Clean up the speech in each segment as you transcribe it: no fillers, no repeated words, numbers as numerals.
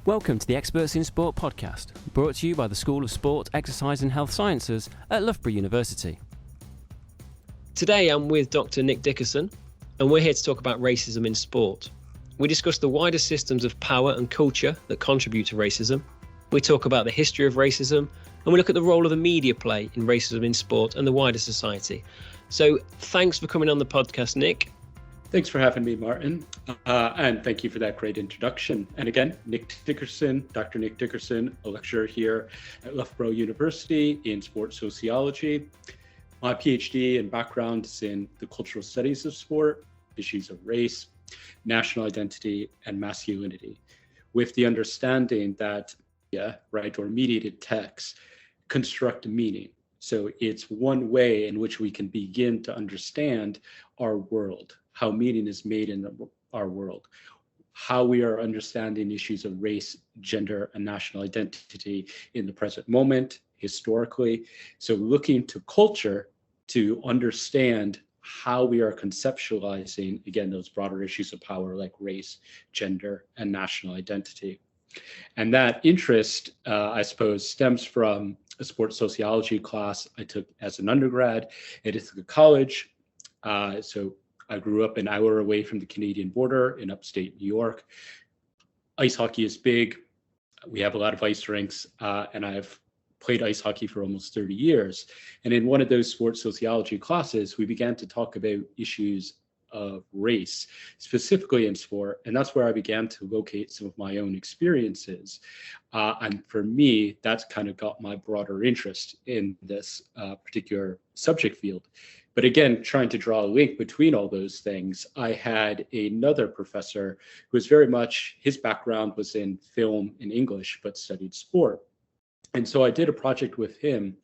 Welcome to the Experts in Sport podcast, brought to you by the School of Sport, Exercise and Health Sciences at Loughborough University. Today I'm with Dr. Nik Dickerson, and we're here to talk about racism in sport. We discuss the wider systems of power and culture that contribute to racism. We talk about the history of racism, and we look at the role of the media play in racism in sport and the wider society. So thanks for coming on the podcast, Nik. Thanks for having me, Martin. And thank you for that great introduction. And again, Nik Dickerson, Dr. Nik Dickerson, a lecturer here at Loughborough University in sports sociology. My PhD and background is in the cultural studies of sport, issues of race, national identity, and masculinity, with the understanding that, or mediated texts construct meaning. So it's one way in which we can begin to understand our world, how meaning is made in our world, how we are understanding issues of race, gender, and national identity in the present moment, historically. So looking to culture to understand how we are conceptualizing, again, those broader issues of power like race, gender, and national identity. And that interest, I suppose, stems from a sports sociology class I took as an undergrad at Ithaca College. So I grew up an hour away from the Canadian border in upstate New York. Ice hockey is big. We have a lot of ice rinks, and I've played ice hockey for almost 30 years. And in one of those sports sociology classes, we began to talk about issues of race, specifically in sport. And that's where I began to locate some of my own experiences. And for me, that's kind of got my broader interest in this particular subject field. But again, trying to draw a link between all those things, I had another professor who was very much, his background was in film and English, but studied sport. And so I did a project with him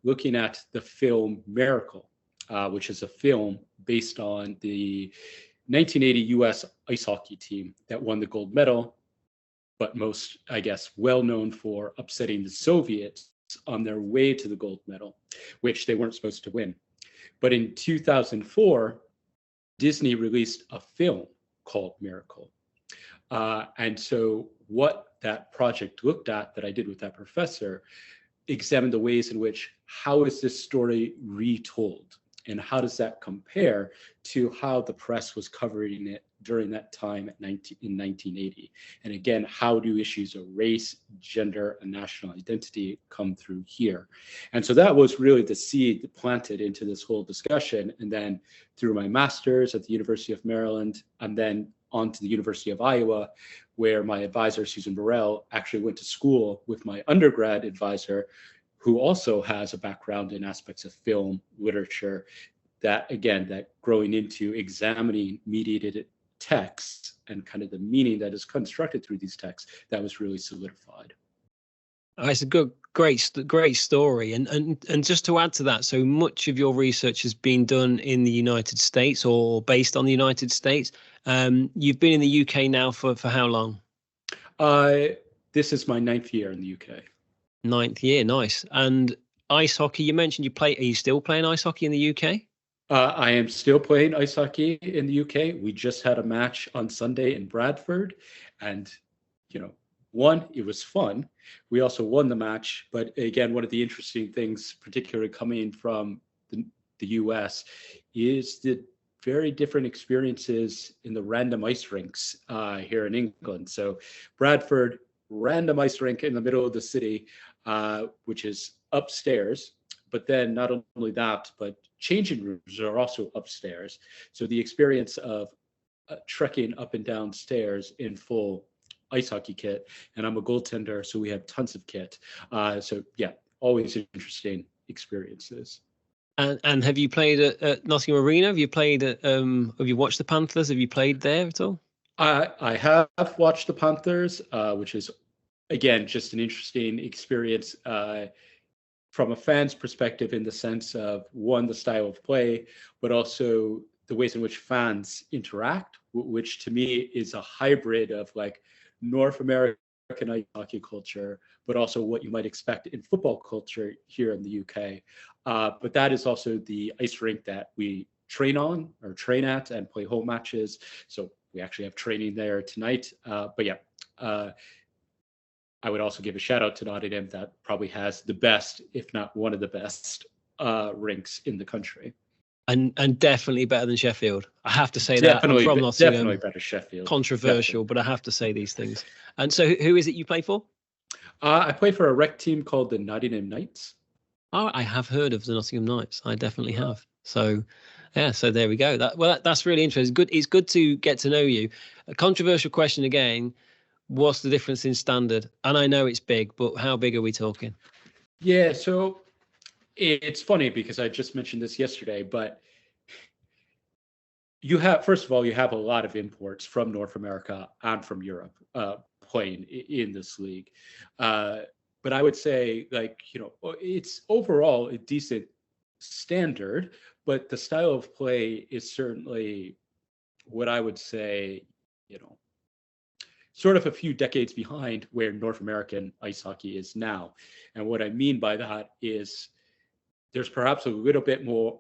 looking at the film Miracle, which is a film based on the 1980 US ice hockey team that won the gold medal, but most, I guess, well known for upsetting the Soviets on their way to the gold medal, which they weren't supposed to win. But in 2004, Disney released a film called Miracle. And so what that project looked at that I did with that professor examined the ways in which, how is this story retold? And how does that compare to how the press was covering it during that time in 1980? And again, how do issues of race, gender, and national identity come through here? And so that was really the seed that planted into this whole discussion. And then through my master's at the University of Maryland, and then on to the University of Iowa, where my advisor, Susan Burrell, actually went to school with my undergrad advisor, who also has a background in aspects of film, literature, that growing into examining mediated texts and kind of the meaning that is constructed through these texts, that was really solidified. It's a great story. And just to add to that, so much of your research has been done in the United States or based on the United States. You've been in the UK now for how long? This is my 9th year in the UK. 9th year, nice. And ice hockey, you mentioned are you still playing ice hockey in the UK? I am still playing ice hockey in the UK. We just had a match on Sunday in Bradford, and it was fun. We also won the match, but again, one of the interesting things, particularly coming from the US, is the very different experiences in the random ice rinks here in England. So Bradford, random ice rink in the middle of the city, which is upstairs. But then not only that, but changing rooms are also upstairs. So the experience of trekking up and down stairs in full ice hockey kit, and I'm a goaltender, so we have tons of kit. So yeah, always interesting experiences. And have you played at Nottingham Arena? Have you played at, have you watched the Panthers? Have you played there at all? I have watched the Panthers, which is, again, just an interesting experience from a fan's perspective, in the sense of, one, the style of play, but also the ways in which fans interact, which to me is a hybrid of like North American ice hockey culture, but also what you might expect in football culture here in the UK. But that is also the ice rink that we train at and play home matches. So we actually have training there tonight. But yeah, I would also give a shout out to Nottingham that probably has the best, if not one of the best, rinks in the country. And definitely better than Sheffield. I have to say Definitely, that. I'm from Nottingham. definitely better Sheffield. Controversial, but I have to say these things. And so who is it you play for? I play for a rec team called the Nottingham Knights. Oh, I have heard of the Nottingham Knights. I definitely have. So, yeah. So there we go. That's really interesting. It's good to get to know you. A controversial question again. What's the difference in standard? And I know it's big, but how big are we talking? Yeah, so it's funny because I just mentioned this yesterday, but first of all, you have a lot of imports from North America and from Europe playing in this league. But I would say, it's overall a decent standard, but the style of play is certainly what I would say, sort of a few decades behind where North American ice hockey is now. And what I mean by that is there's perhaps a little bit more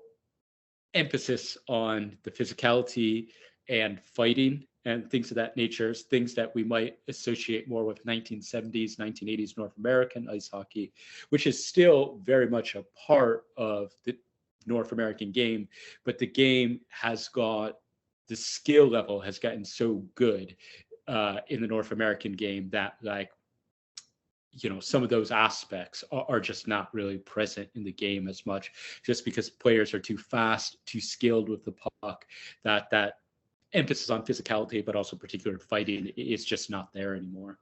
emphasis on the physicality and fighting and things of that nature, things that we might associate more with 1970s, 1980s North American ice hockey, which is still very much a part of the North American game. But the game the skill level has gotten so good in the North American game that some of those aspects are just not really present in the game as much, just because players are too fast, too skilled with the puck, that emphasis on physicality, but also particular fighting is just not there anymore.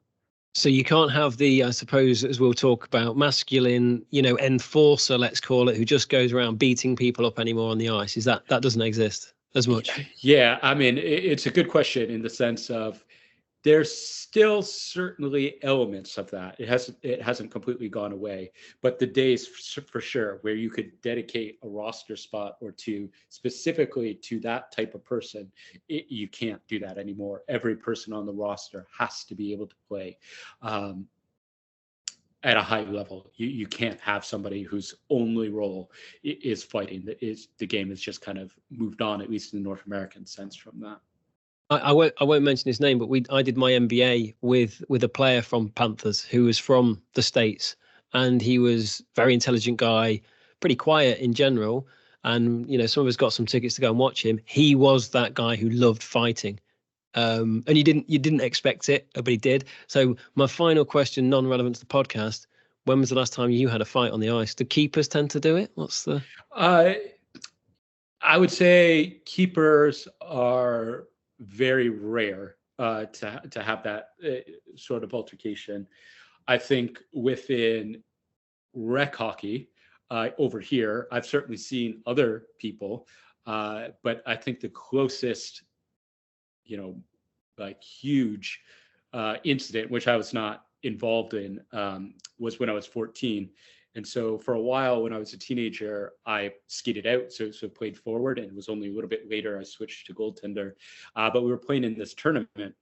So you can't have the, I suppose, as we'll talk about, masculine, enforcer, let's call it, who just goes around beating people up anymore on the ice. Is that doesn't exist as much? Yeah, I mean, it's a good question in the sense of there's still certainly elements of that. It hasn't completely gone away, but the days for sure where you could dedicate a roster spot or two specifically to that type of person, you can't do that anymore. Every person on the roster has to be able to play at a high level. You can't have somebody whose only role is fighting. The game has just kind of moved on, at least in the North American sense, from that. I won't mention his name, but I did my MBA with a player from Panthers who was from the States, and he was a very intelligent guy, pretty quiet in general. And some of us got some tickets to go and watch him. He was that guy who loved fighting, and you didn't expect it, but he did. So my final question, non-relevant to the podcast: when was the last time you had a fight on the ice? Do keepers tend to do it? What's the? I would say keepers are very rare to have that sort of altercation. I think within rec hockey over here, I've certainly seen other people, but I think the closest, huge incident, which I was not involved in, was when I was 14. And so for a while when I was a teenager, I skated out, so played forward, and it was only a little bit later I switched to goaltender. But we were playing in this tournament.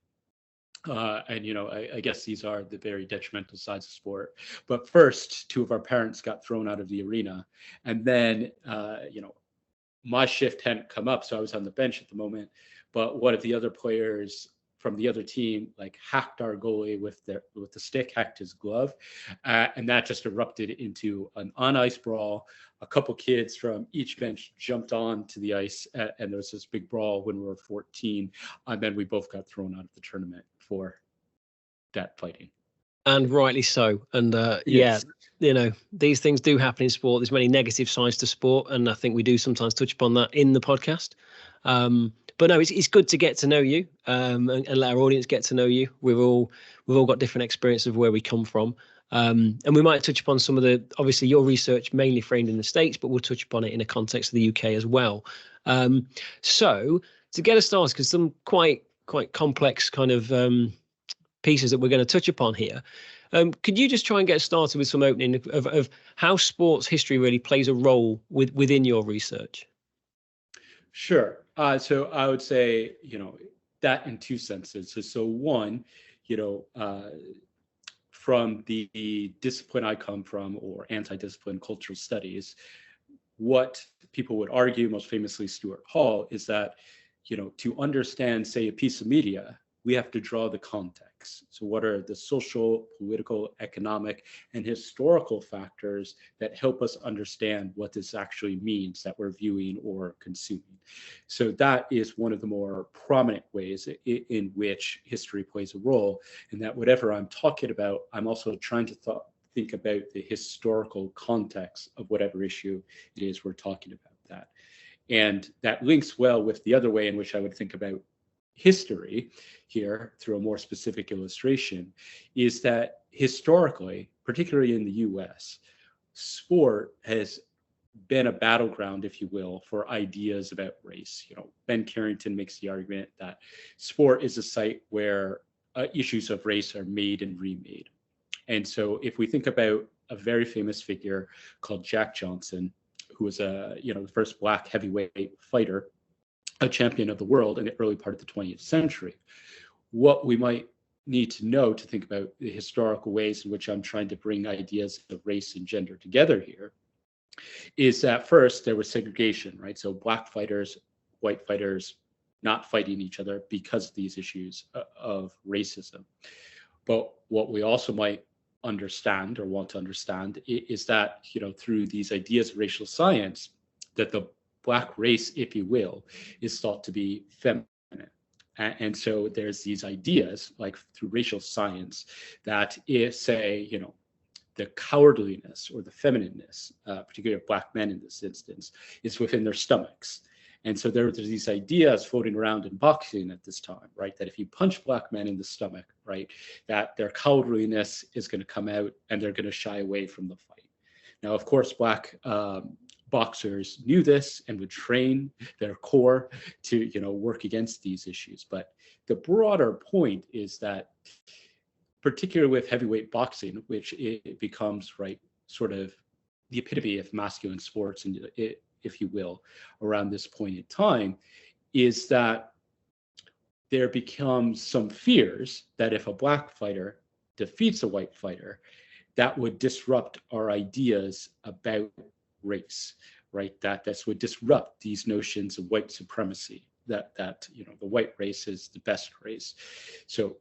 And, I guess these are the very detrimental sides of sport. But first, two of our parents got thrown out of the arena. And then, my shift hadn't come up, so I was on the bench at the moment. But one of the other players from the other team hacked our goalie with the stick, hacked his glove, and that just erupted into an on-ice brawl. A couple kids from each bench jumped on to the ice, and there was this big brawl when we were 14, and then we both got thrown out of the tournament for that fighting. And rightly so. And Yes. these things do happen in sport. There's many negative sides to sport, and I think we do sometimes touch upon that in the podcast. But no, it's good to get to know you and let our audience get to know you. We've all got different experiences of where we come from. And we might touch upon some of obviously your research mainly framed in the States, but we'll touch upon it in a context of the UK as well. So to get us started, because some quite complex kind of pieces that we're going to touch upon here. Could you just try and get started with some opening of how sports history really plays a role within your research? Sure. So I would say, that in two senses. So one, from the discipline I come from, or anti-discipline cultural studies, what people would argue, most famously Stuart Hall, is that, to understand, say, a piece of media, we have to draw the context. So what are the social, political, economic, and historical factors that help us understand what this actually means that we're viewing or consuming? So that is one of the more prominent ways in which history plays a role, and that whatever I'm talking about, I'm also trying to think about the historical context of whatever issue it is we're talking about that. And that links well with the other way in which I would think about history here through a more specific illustration, is that historically, particularly in the US, sport has been a battleground, if you will, for ideas about race. Ben Carrington makes the argument that sport is a site where issues of race are made and remade. And so if we think about a very famous figure called Jack Johnson, who was the first Black heavyweight fighter, a champion of the world in the early part of the 20th century, what we might need to know to think about the historical ways in which I'm trying to bring ideas of race and gender together here is that first there was segregation, right? So Black fighters, white fighters not fighting each other because of these issues of racism. But what we also might understand or want to understand is that, through these ideas of racial science, that the Black race, if you will, is thought to be feminine. And so there's these ideas, like through racial science, that if, say, the cowardliness or the feminineness, particularly of Black men in this instance, is within their stomachs. And so there's these ideas floating around in boxing at this time, right, that if you punch Black men in the stomach, right, that their cowardliness is going to come out and they're going to shy away from the fight. Now, of course, Black boxers knew this and would train their core to, work against these issues. But the broader point is that, particularly with heavyweight boxing, which it becomes, right, sort of the epitome of masculine sports, and if you will, around this point in time, is that there becomes some fears that if a Black fighter defeats a white fighter, that would disrupt our ideas about race, right? That would disrupt these notions of white supremacy, that the white race is the best race. So,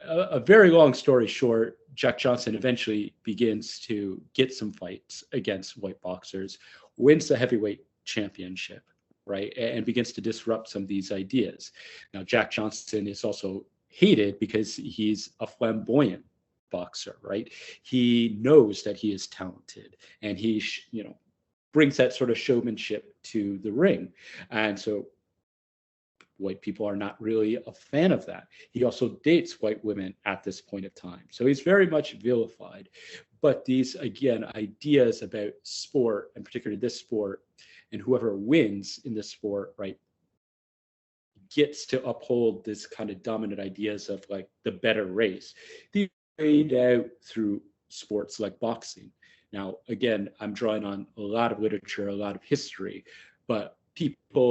a very long story short, Jack Johnson eventually begins to get some fights against white boxers, wins the heavyweight championship, right, and begins to disrupt some of these ideas. Now, Jack Johnson is also hated because he's a flamboyant boxer, right? He knows that he is talented, and he, brings that sort of showmanship to the ring. And so white people are not really a fan of that. He also dates white women at this point of time. So he's very much vilified. But these, again, ideas about sport, and particularly this sport, and whoever wins in this sport, right, gets to uphold this kind of dominant ideas of like the better race. These are played out through sports like boxing. Now, again, I'm drawing on a lot of literature, a lot of history, but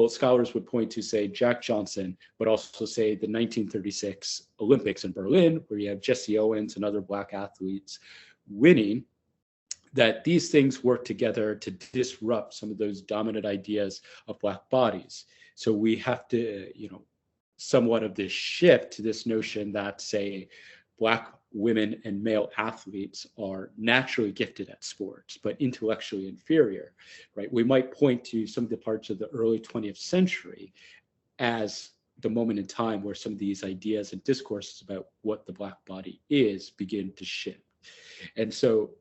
scholars would point to, say, Jack Johnson, but also say the 1936 Olympics in Berlin, where you have Jesse Owens and other Black athletes winning, that these things work together to disrupt some of those dominant ideas of Black bodies. So we have to, somewhat of this shift to this notion that, say, Black women and male athletes are naturally gifted at sports, but intellectually inferior, right? We might point to some of the parts of the early 20th century as the moment in time where some of these ideas and discourses about what the Black body is begin to shift. And so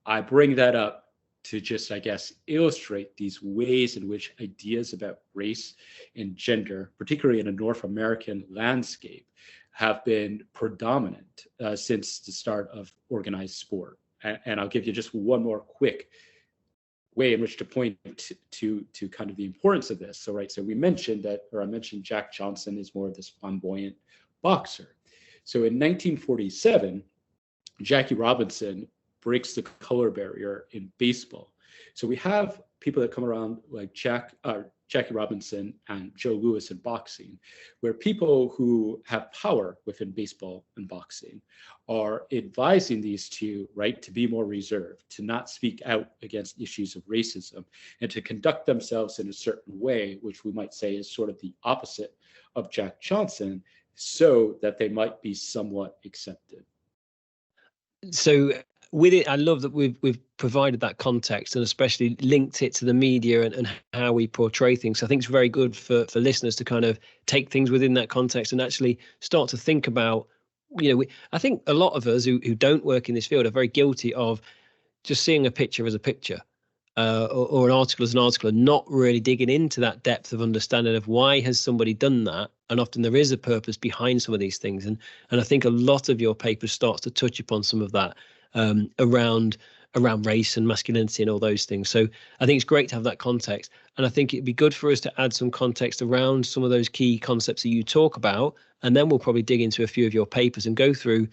I bring that up to just, I guess, illustrate these ways in which ideas about race and gender, particularly in a North American landscape, have been predominant since the start of organized sport. And I'll give you just one more quick way in which to point to kind of the importance of this. So we mentioned that, or I mentioned Jack Johnson is more of this flamboyant boxer. So in 1947, Jackie Robinson breaks the color barrier in baseball. So we have people that come around like Jackie Robinson and Joe Louis in boxing, where people who have power within baseball and boxing are advising these two, right, to be more reserved, to not speak out against issues of racism, and to conduct themselves in a certain way, which we might say is sort of the opposite of Jack Johnson, so that they might be somewhat accepted. So with it, I love that we've provided that context and especially linked it to the media and how we portray things. So I think it's very good for listeners to kind of take things within that context and actually start to think about, I think a lot of us who don't work in this field are very guilty of just seeing a picture as a picture. Or an article as an article, and not really digging into that depth of understanding of why has somebody done that. And often there is a purpose behind some of these things. And I think a lot of your paper starts to touch upon some of that around race and masculinity and all those things. So I think it's great to have that context. And I think it'd be good for us to add some context around some of those key concepts that you talk about. And then we'll probably dig into a few of your papers and go through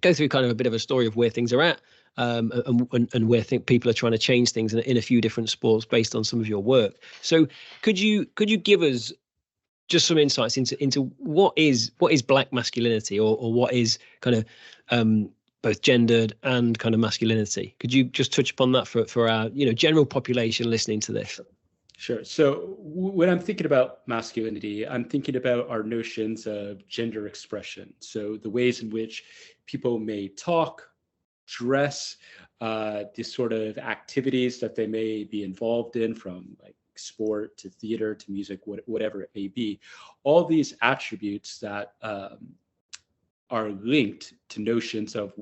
kind of a bit of a story of where things are at. And where people are trying to change things in a few different sports based on some of your work. So could you give us just some insights into what is black masculinity or what is kind of both gendered and kind of masculinity? Could you just touch upon that for our general population listening to this? Sure. So when I'm thinking about masculinity, I'm thinking about our notions of gender expression. So the ways in which people may talk, dress, the sort of activities that they may be involved in, from like sport to theater to music, whatever it may be, all these attributes that are linked to notions of,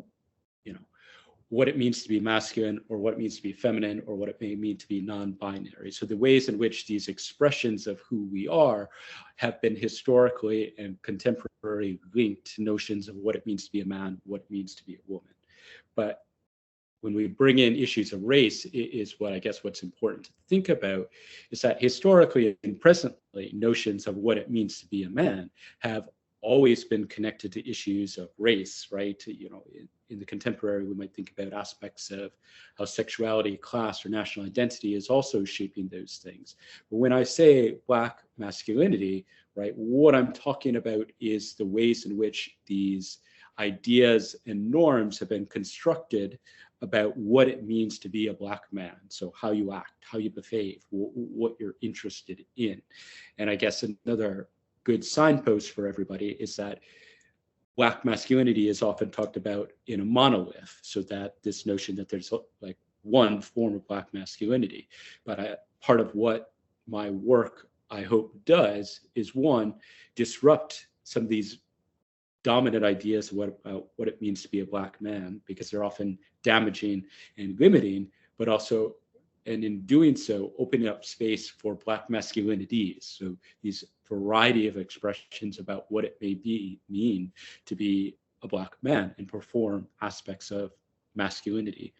what it means to be masculine or what it means to be feminine or what it may mean to be non-binary. So the ways in which these expressions of who we are have been historically and contemporarily linked to notions of what it means to be a man, what it means to be a woman. But when we bring in issues of race, is what I guess what's important to think about is that historically and presently, notions of what it means to be a man have always been connected to issues of race, right? In the contemporary, we might think about aspects of how sexuality, class, or national identity is also shaping those things. But when I say Black masculinity, right, what I'm talking about is the ways in which these ideas and norms have been constructed about what it means to be a Black man. So how you act, how you behave, what you're interested in. And I guess another good signpost for everybody is that Black masculinity is often talked about in a monolith, so that this notion that there's like one form of Black masculinity. But part of what my work, I hope, does is, one, disrupt some of these dominant ideas of what it means to be a Black man, because they're often damaging and limiting, but also, and in doing so, opening up space for Black masculinities. So these variety of expressions about what it may mean to be a Black man and perform aspects of masculinity.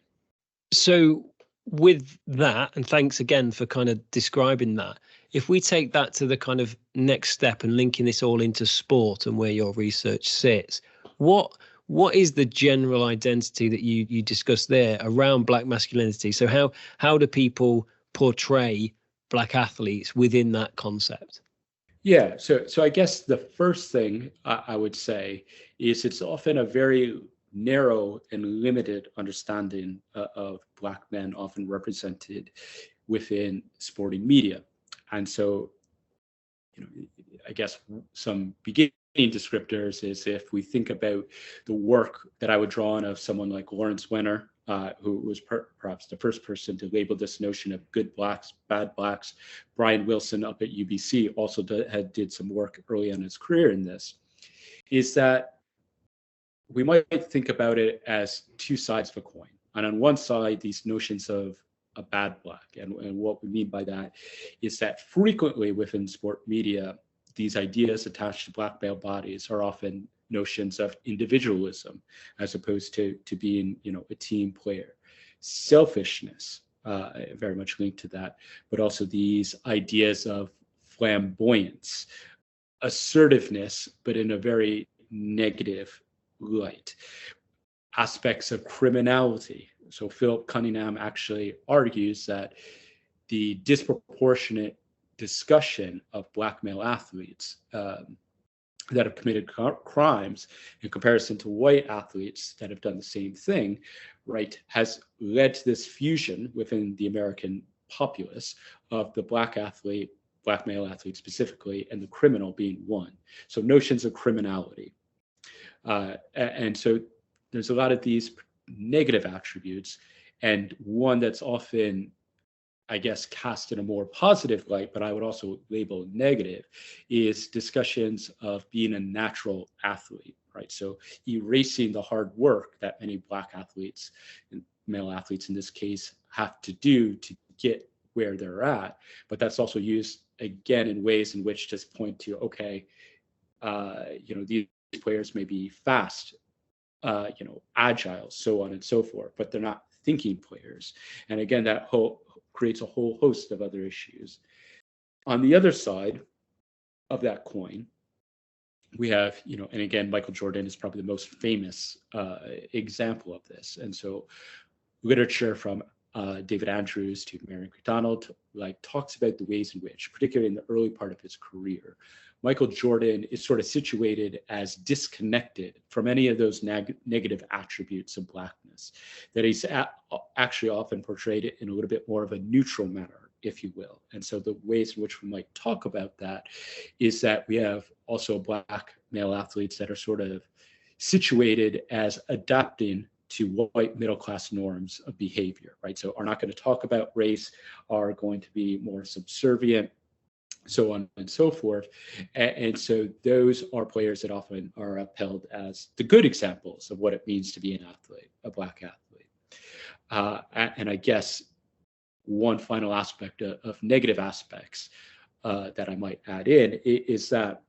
So with that, and thanks again for kind of describing that, if we take that to the kind of next step and linking this all into sport and where your research sits, what is the general identity that you discussed there around Black masculinity? So how do people portray Black athletes within that concept? Yeah, so I guess the first thing I would say is it's often a very narrow and limited understanding of Black men, often represented within sporting media. And so, I guess some beginning descriptors is, if we think about the work that I would draw on of someone like Lawrence Wenner, who was perhaps the first person to label this notion of good Blacks, bad Blacks. Brian Wilson up at UBC also did some work early on in his career in this, is that we might think about it as two sides of a coin. And on one side, these notions of a bad Black. And what we mean by that is that frequently within sport media, these ideas attached to Black male bodies are often notions of individualism as opposed to being, a team player. Selfishness, very much linked to that, but also these ideas of flamboyance, assertiveness, but in a very negative light. Aspects of criminality. So Philip Cunningham actually argues that the disproportionate discussion of Black male athletes that have committed crimes in comparison to white athletes that have done the same thing, right, has led to this fusion within the American populace of the Black athlete Black male athletes specifically, and the criminal being one. So notions of criminality. And so there's a lot of these negative attributes, and one that's often, I guess, cast in a more positive light, but I would also label negative, is discussions of being a natural athlete, right? So erasing the hard work that many Black athletes, and male athletes in this case, have to do to get where they're at. But that's also used again in ways in which just point to, okay, these players may be fast, agile, so on and so forth, but they're not thinking players. And again, that creates a whole host of other issues. On the other side of that coin, we have, and again, Michael Jordan is probably the most famous example of this. And so literature from David Andrews to Mary McDonald talks about the ways in which, particularly in the early part of his career, Michael Jordan is sort of situated as disconnected from any of those negative attributes of Blackness, that he's actually often portrayed in a little bit more of a neutral manner, if you will. And so the ways in which we might talk about that is that we have also Black male athletes that are sort of situated as adapting to white middle-class norms of behavior, right? So are not going to talk about race, are going to be more subservient, so on and so forth. And so those are players that often are upheld as the good examples of what it means to be an athlete, a Black athlete. And I guess one final aspect of negative aspects that I might add in is that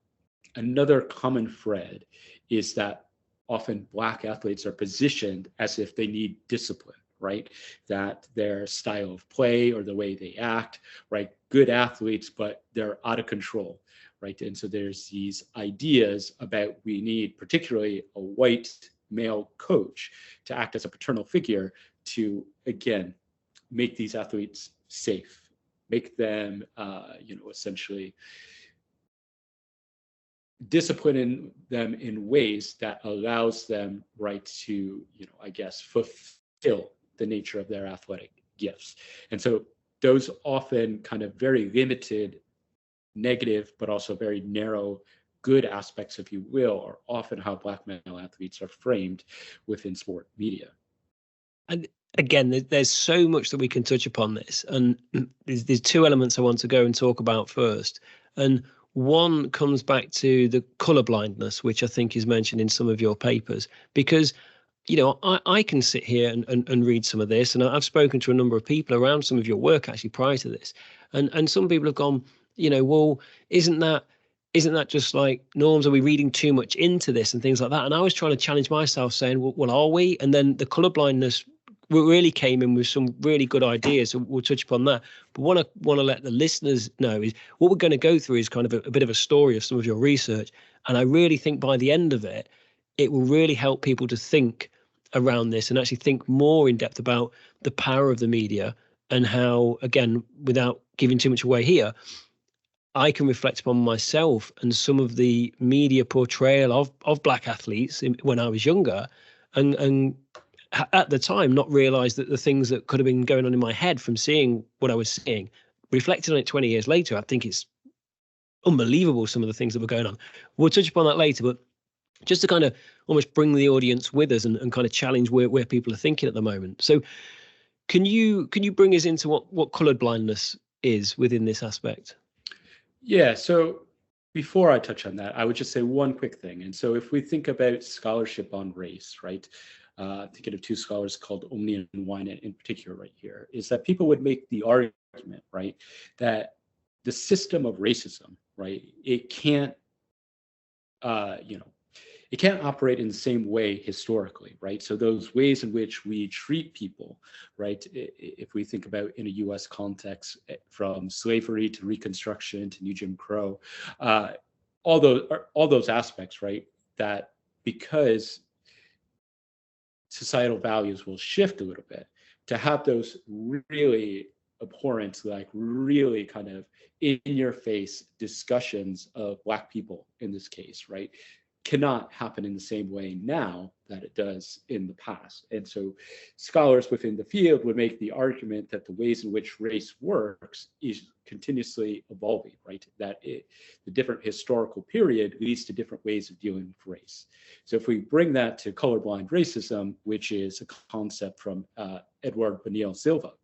another common thread is that often Black athletes are positioned as if they need discipline, right? That their style of play or the way they act, right? Good athletes, but they're out of control, right? And so there's these ideas about we need particularly a white male coach to act as a paternal figure to, again, make these athletes safe, make them, essentially discipline them in ways that allows them, right, to, I guess, fulfill the nature of their athletic gifts. And so those often kind of very limited negative, but also very narrow good aspects, if you will, are often how Black male athletes are framed within sport media. And again, there's so much that we can touch upon this. And there's two elements I want to go and talk about first. And one comes back to the color blindness, which I think is mentioned in some of your papers, because I can sit here and read some of this, and I've spoken to a number of people around some of your work actually prior to this, and some people have gone, well, isn't that just like norms? Are we reading too much into this and things like that? And I was trying to challenge myself, saying, well, are we? And then the color blindness really came in with some really good ideas, so we'll touch upon that. But what I want to let the listeners know is what we're going to go through is kind of a bit of a story of some of your research, and I really think by the end of it, it will really help people to think around this and actually think more in depth about the power of the media and how, again, without giving too much away here, I can reflect upon myself and some of the media portrayal of Black athletes when I was younger, and at the time not realize that the things that could have been going on in my head from seeing what I was seeing, reflecting on it 20 years later, I think it's unbelievable some of the things that were going on. We'll touch upon that later, but just to kind of almost bring the audience with us and kind of challenge where people are thinking at the moment. So can you bring us into what colored blindness is within this aspect? Yeah, so before I touch on that, I would just say one quick thing. And so if we think about scholarship on race, right, thinking of two scholars called Omni and Wynant in particular right here, is that people would make the argument, right, that the system of racism, right, it can't, it can't operate in the same way historically, right? So those ways in which we treat people, right? If we think about in a U.S. context, from slavery to Reconstruction to New Jim Crow, all those aspects, right? That because societal values will shift a little bit, to have those really abhorrent, like really kind of in your face discussions of Black people in this case, right? cannot happen in the same way now that it does in the past. And so scholars within the field would make the argument that the ways in which race works is continuously evolving, right? The different historical period leads to different ways of dealing with race. So if we bring that to colorblind racism, which is a concept from Edward Benil Silva,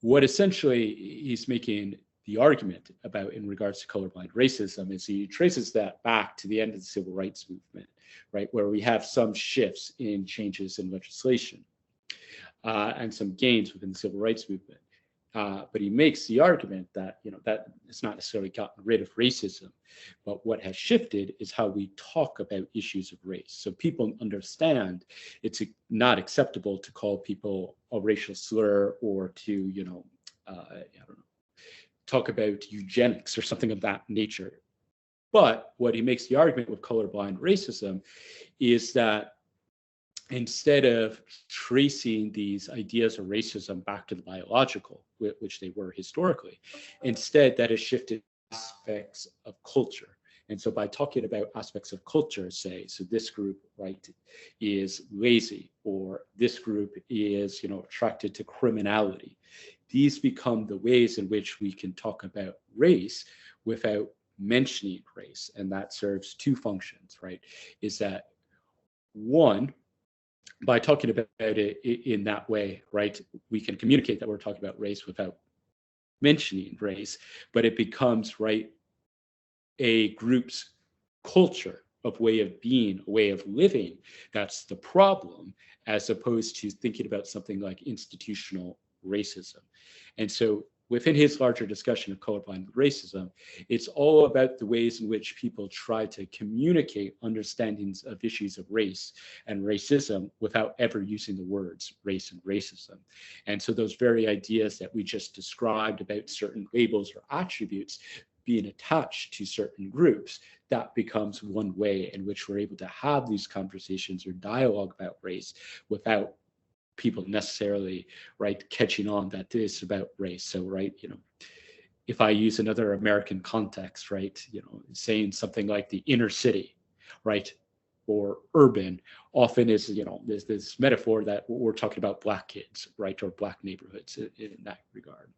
what essentially he's making the argument about in regards to colorblind racism is he traces that back to the end of the civil rights movement, right, where we have some shifts in changes in legislation and some gains within the civil rights movement. But he makes the argument that, that it's not necessarily gotten rid of racism, but what has shifted is how we talk about issues of race. So people understand it's not acceptable to call people a racial slur or to, I don't know, talk about eugenics or something of that nature. But what he makes the argument with colorblind racism is that instead of tracing these ideas of racism back to the biological, which they were historically, instead that has shifted aspects of culture. And so by talking about aspects of culture, say, so this group, right, is lazy, or this group is, attracted to criminality. These become the ways in which we can talk about race without mentioning race. And that serves two functions, right? Is that one, by talking about it in that way, right, we can communicate that we're talking about race without mentioning race, but it becomes, right, a group's culture of way of being, a way of living. That's the problem, as opposed to thinking about something like institutional racism. And so within his larger discussion of colorblind racism, it's all about the ways in which people try to communicate understandings of issues of race and racism without ever using the words race and racism. And so those very ideas that we just described about certain labels or attributes being attached to certain groups, that becomes one way in which we're able to have these conversations or dialogue about race without people necessarily, right, catching on that this is about race. So, right, if I use another American context, right, saying something like the inner city, right, or urban, often is, there's this metaphor that we're talking about Black kids, right, or Black neighborhoods in that regard.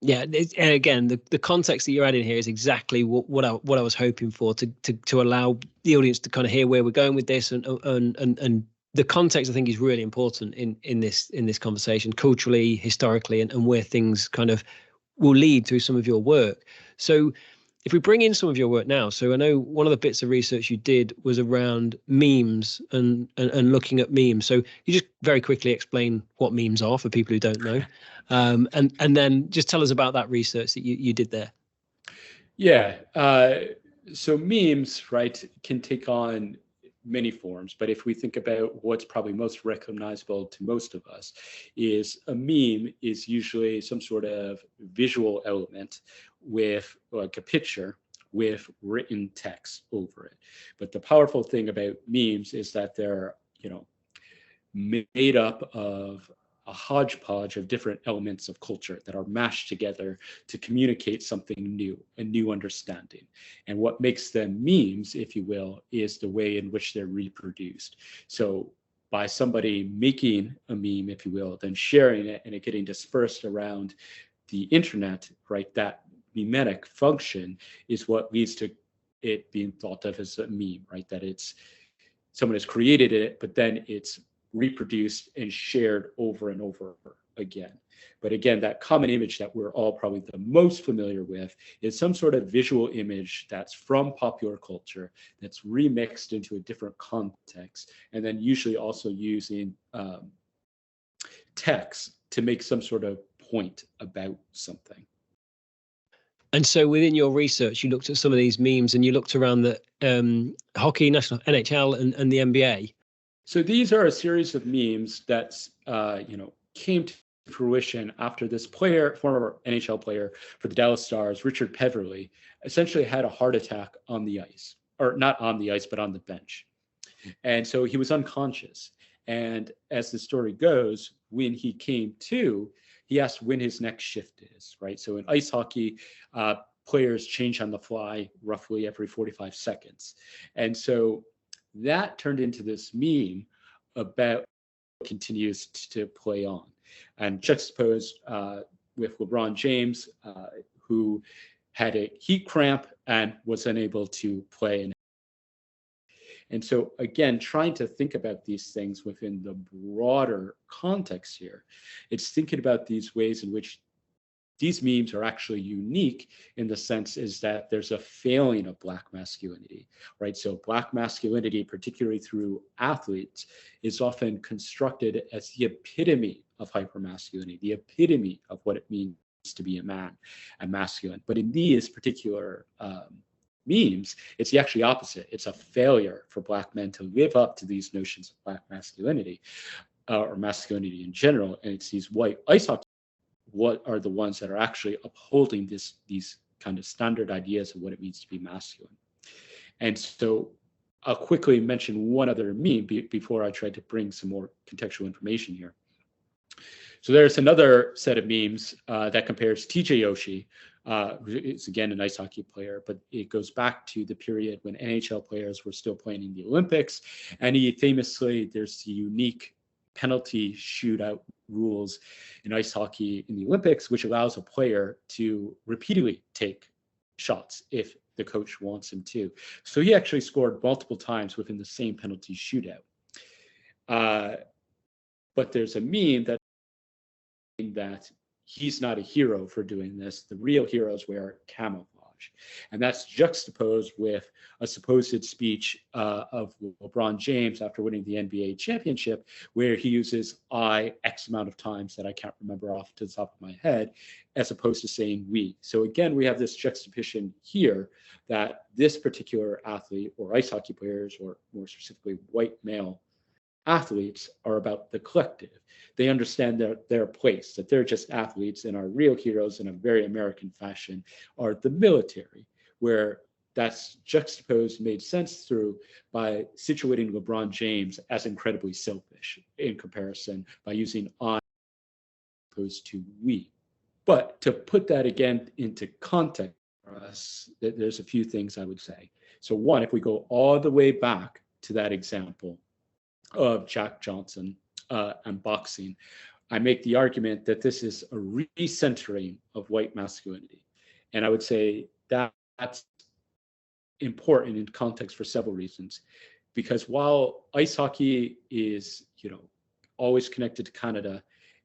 Yeah, and again, the context that you're adding here is exactly what I was hoping for, to allow the audience to kind of hear where we're going with this, and the context I think is really important in this conversation, culturally, historically, and where things kind of will lead through some of your work. So if we bring in some of your work now, so I know one of the bits of research you did was around memes and looking at memes. So you just very quickly explain what memes are for people who don't know, and then just tell us about that research that you did there. Yeah. So memes, right, can take on many forms, but if we think about what's probably most recognizable to most of us, is a meme is usually some sort of visual element with like a picture with written text over it. But the powerful thing about memes is that they're, made up of a hodgepodge of different elements of culture that are mashed together to communicate something new, a new understanding. And what makes them memes, if you will, is the way in which they're reproduced. So by somebody making a meme, if you will, then sharing it and it getting dispersed around the internet, right, that memetic function is what leads to it being thought of as a meme, right? That it's someone has created it, but then it's reproduced and shared over and over again. But again, that common image that we're all probably the most familiar with is some sort of visual image that's from popular culture, that's remixed into a different context, and then usually also using text to make some sort of point about something. And so within your research, you looked at some of these memes and you looked around the hockey, national NHL, and the NBA. So these are a series of memes that came to fruition after this player, former NHL player for the Dallas Stars, Richard Peverley, essentially had a heart attack on the ice, or not on the ice, but on the bench. And so he was unconscious. And as the story goes, when he came to, he asked when his next shift is, right? So in ice hockey, players change on the fly roughly every 45 seconds. And so that turned into this meme about continues to play on, and juxtaposed with LeBron James, who had a heat cramp and was unable to play. And so again, trying to think about these things within the broader context here, it's thinking about these ways in which these memes are actually unique in the sense is that there's a failing of Black masculinity, right? So Black masculinity, particularly through athletes, is often constructed as the epitome of hypermasculinity, the epitome of what it means to be a man and masculine. But in these particular memes, it's the actually opposite. It's a failure for Black men to live up to these notions of Black masculinity or masculinity in general. And it's these white ice hockey what are the ones that are actually upholding these kind of standard ideas of what it means to be masculine. And so I'll quickly mention one other meme before I try to bring some more contextual information here. So there's another set of memes that compares TJ Oshie, who is again an ice hockey player, but it goes back to the period when NHL players were still playing in the Olympics. And he famously, there's the unique penalty shootout rules in ice hockey in the Olympics, which allows a player to repeatedly take shots if the coach wants him to. So he actually scored multiple times within the same penalty shootout. But there's a meme that he's not a hero for doing this. The real heroes wear camouflage. And that's juxtaposed with a supposed speech of LeBron James after winning the NBA championship, where he uses I X amount of times that I can't remember off to the top of my head, as opposed to saying we. So again, we have this juxtaposition here that this particular athlete or ice hockey players, or more specifically white male athletes, are about the collective. They understand their place, that they're just athletes, and our real heroes in a very American fashion are the military, where that's juxtaposed, made sense through by situating LeBron James as incredibly selfish in comparison by using I opposed to we. But to put that again into context for us, there's a few things I would say. So one, if we go all the way back to that example of Jack Johnson and boxing, I make the argument that this is a recentering of white masculinity. And I would say that that's important in context for several reasons. Because while ice hockey is, always connected to Canada,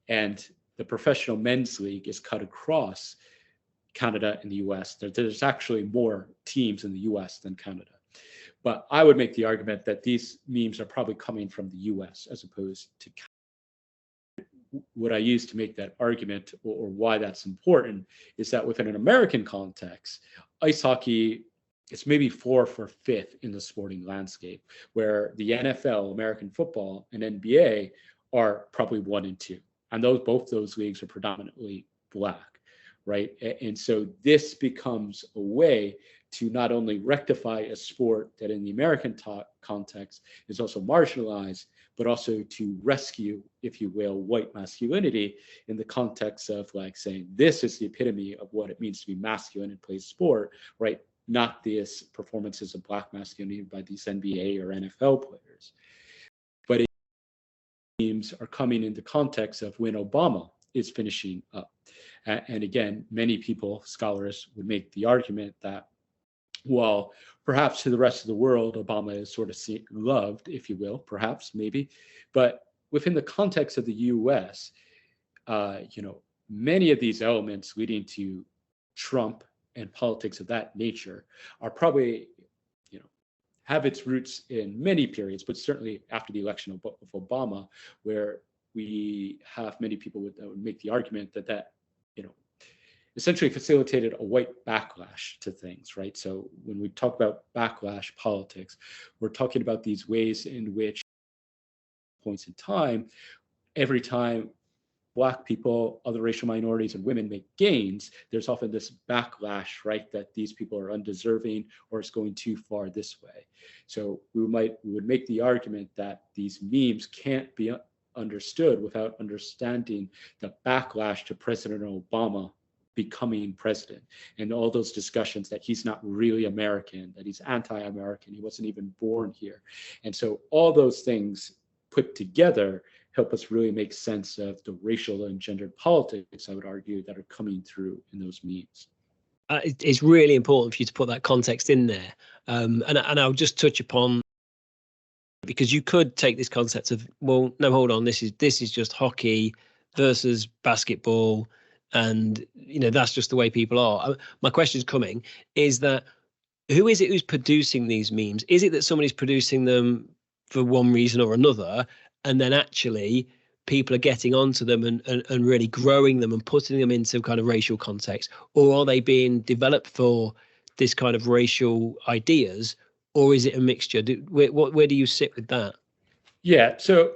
and the professional men's league is cut across Canada and the US, there's actually more teams in the US than Canada. But I would make the argument that these memes are probably coming from the US as opposed to Canada. What I use to make that argument, or why that's important, is that within an American context, ice hockey is maybe 4th or 5th in the sporting landscape, where the NFL, American football, and NBA are probably 1 and 2. And both those leagues are predominantly Black, right? And so this becomes a way to not only rectify a sport that in the American context is also marginalized, but also to rescue, if you will, white masculinity in the context of like saying, this is the epitome of what it means to be masculine and play sport, right? Not these performances of Black masculinity by these NBA or NFL players. But teams are coming in the context of when Obama is finishing up. And again, many people, scholars, would make the argument that, well, perhaps to the rest of the world, Obama is sort of loved, if you will, perhaps, maybe. But within the context of the US, many of these elements leading to Trump and politics of that nature are probably, have its roots in many periods, but certainly after the election of Obama, where we have many people that would make the argument that essentially facilitated a white backlash to things, right? So when we talk about backlash politics, we're talking about these ways in which points in time, every time Black people, other racial minorities, and women make gains, there's often this backlash, right, that these people are undeserving or it's going too far this way. So we would make the argument that these memes can't be understood without understanding the backlash to President Obama becoming president, and all those discussions that he's not really American, that he's anti-American, he wasn't even born here. And so all those things put together help us really make sense of the racial and gendered politics, I would argue, that are coming through in those memes. It's really important for you to put that context in there. And I'll just touch upon, because you could take this concept of, well, no, hold on, this is just hockey versus basketball, and that's just the way people are. My question is coming is that, who is it who's producing these memes? Is it that somebody's producing them for one reason or another, and then actually people are getting onto them and really growing them and putting them into kind of racial context? Or are they being developed for this kind of racial ideas? Or is it a mixture? Where do you sit with that? Yeah, so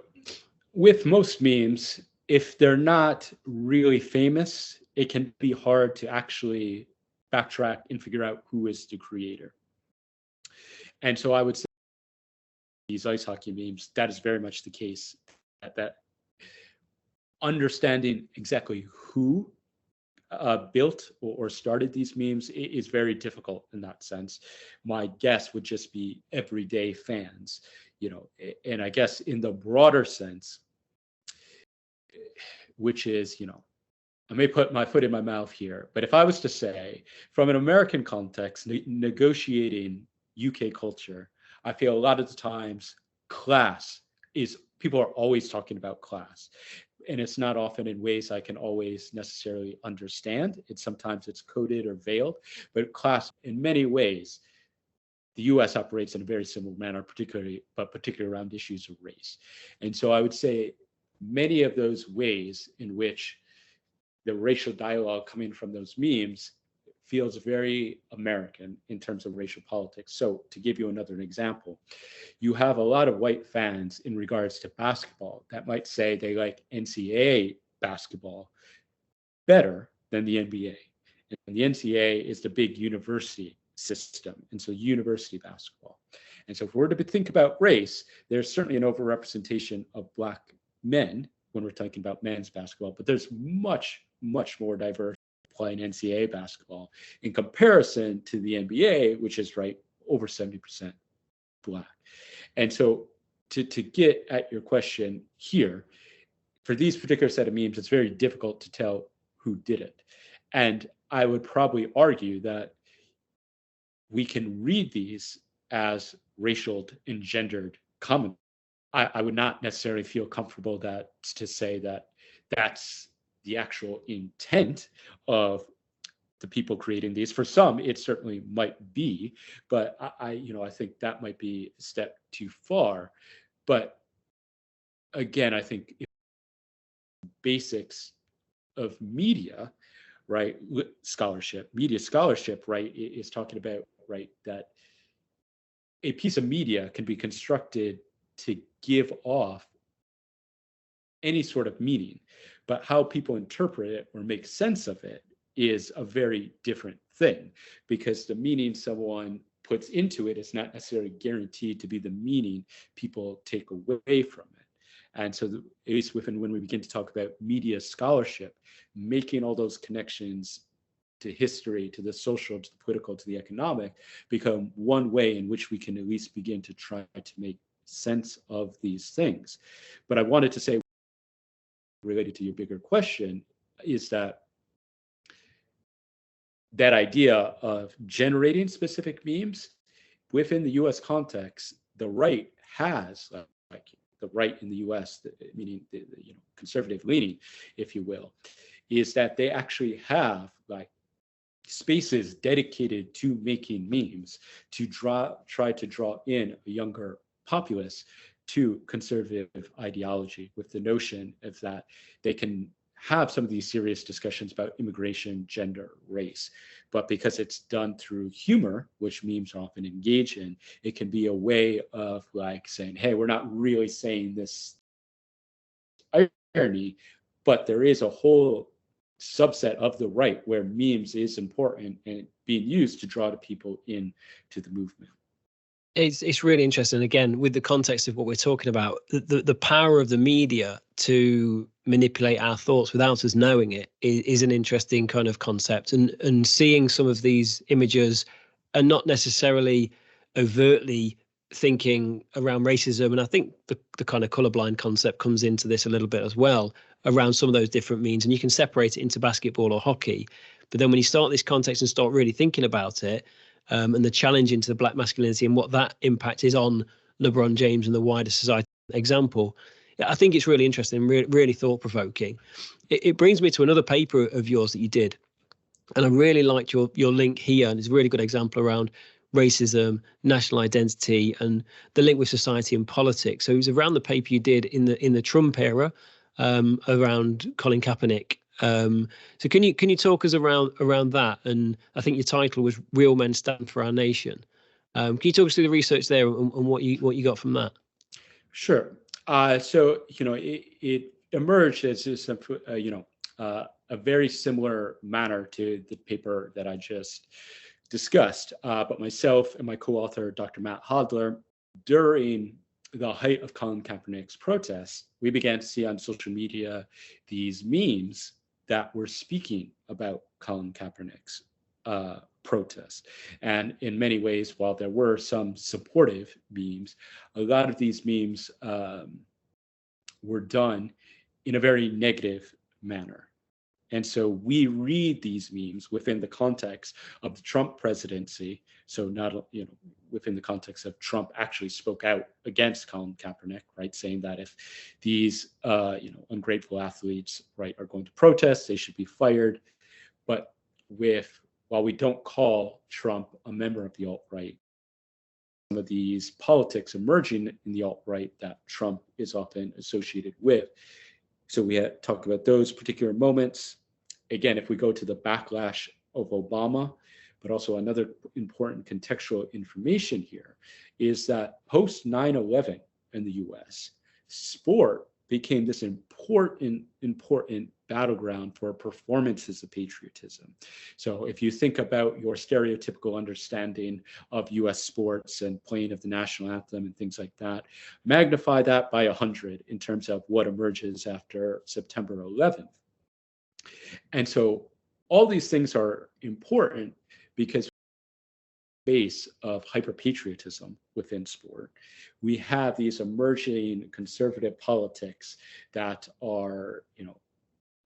with most memes, if they're not really famous, it can be hard to actually backtrack and figure out who is the creator. And so I would say these ice hockey memes, that is very much the case. That understanding exactly who built or started these memes is very difficult in that sense. My guess would just be everyday fans, and I guess in the broader sense, which is, I may put my foot in my mouth here, but if I was to say, from an American context, negotiating UK culture, I feel a lot of the times people are always talking about class. And it's not often in ways I can always necessarily understand. Sometimes it's coded or veiled, but class in many ways, the US operates in a very similar manner, particularly around issues of race. And so I would say many of those ways in which the racial dialogue coming from those memes feels very American in terms of racial politics. So to give you another example, you have a lot of white fans in regards to basketball that might say they like NCAA basketball better than the NBA. And the NCAA is the big university system, and so university basketball. And so if we're to think about race, there's certainly an overrepresentation of Black men when we're talking about men's basketball, but there's much, much more diverse playing NCAA basketball in comparison to the NBA, which is over 70% Black. And so to get at your question here, for these particular set of memes, it's very difficult to tell who did it. And I would probably argue that we can read these as racial and gendered comments. I would not necessarily feel comfortable to say that that's the actual intent of the people creating these. For some, it certainly might be, but I think that might be a step too far. But again, I think basics of media, scholarship, media scholarship, is talking about, that a piece of media can be constructed to give off any sort of meaning, but how people interpret it or make sense of it is a very different thing, because the meaning someone puts into it is not necessarily guaranteed to be the meaning people take away from it. And so at least when we begin to talk about media scholarship, making all those connections to history, to the social, to the political, to the economic, become one way in which we can at least begin to try to make sense of these things. But I wanted to say, related to your bigger question, is that idea of generating specific memes within the US context, the right has, the right in the US, meaning the conservative leaning, if you will, is that they actually have spaces dedicated to making memes to try to draw in a younger populace to conservative ideology, with the notion of that they can have some of these serious discussions about immigration, gender, race, but because it's done through humor, which memes often engage in, it can be a way of saying, hey, we're not really saying this irony, but there is a whole subset of the right where memes is important and being used to draw the people into the movement. It's really interesting, again, with the context of what we're talking about, the power of the media to manipulate our thoughts without us knowing it is an interesting kind of concept. And seeing some of these images and not necessarily overtly thinking around racism. And I think the kind of colorblind concept comes into this a little bit as well, around some of those different means. And you can separate it into basketball or hockey. But then when you start this context and start really thinking about it, and the challenge into the black masculinity and what that impact is on LeBron James and the wider society example, I think it's really interesting, really thought-provoking. It brings me to another paper of yours that you did, and I really liked your link here, and it's a really good example around racism, national identity, and the link with society and politics. So it was around the paper you did in the Trump era, around Colin Kaepernick. So can you talk us around that? And I think your title was "Real Men Stand for Our Nation." Can you talk us through the research there and what you got from that? Sure. So it emerged as this, a very similar manner to the paper that I just discussed. But myself and my co-author, Dr. Matt Hodler, during the height of Colin Kaepernick's protests, we began to see on social media these memes that were speaking about Colin Kaepernick's protest. And in many ways, while there were some supportive memes, a lot of these memes were done in a very negative manner. And so we read these memes within the context of the Trump presidency. So not, within the context of Trump actually spoke out against Colin Kaepernick, right? Saying that if these, ungrateful athletes, right, are going to protest, they should be fired. But while we don't call Trump a member of the alt-right, some of these politics emerging in the alt-right that Trump is often associated with. So we had talked about those particular moments. Again, if we go to the backlash of Obama, but also another important contextual information here is that post 9/11 in the US, sport became this important battleground for performances of patriotism. So if you think about your stereotypical understanding of US sports and playing of the national anthem and things like that, magnify that by 100 in terms of what emerges after September 11th. And so all these things are important because base of hyperpatriotism within sport. We have these emerging conservative politics that are,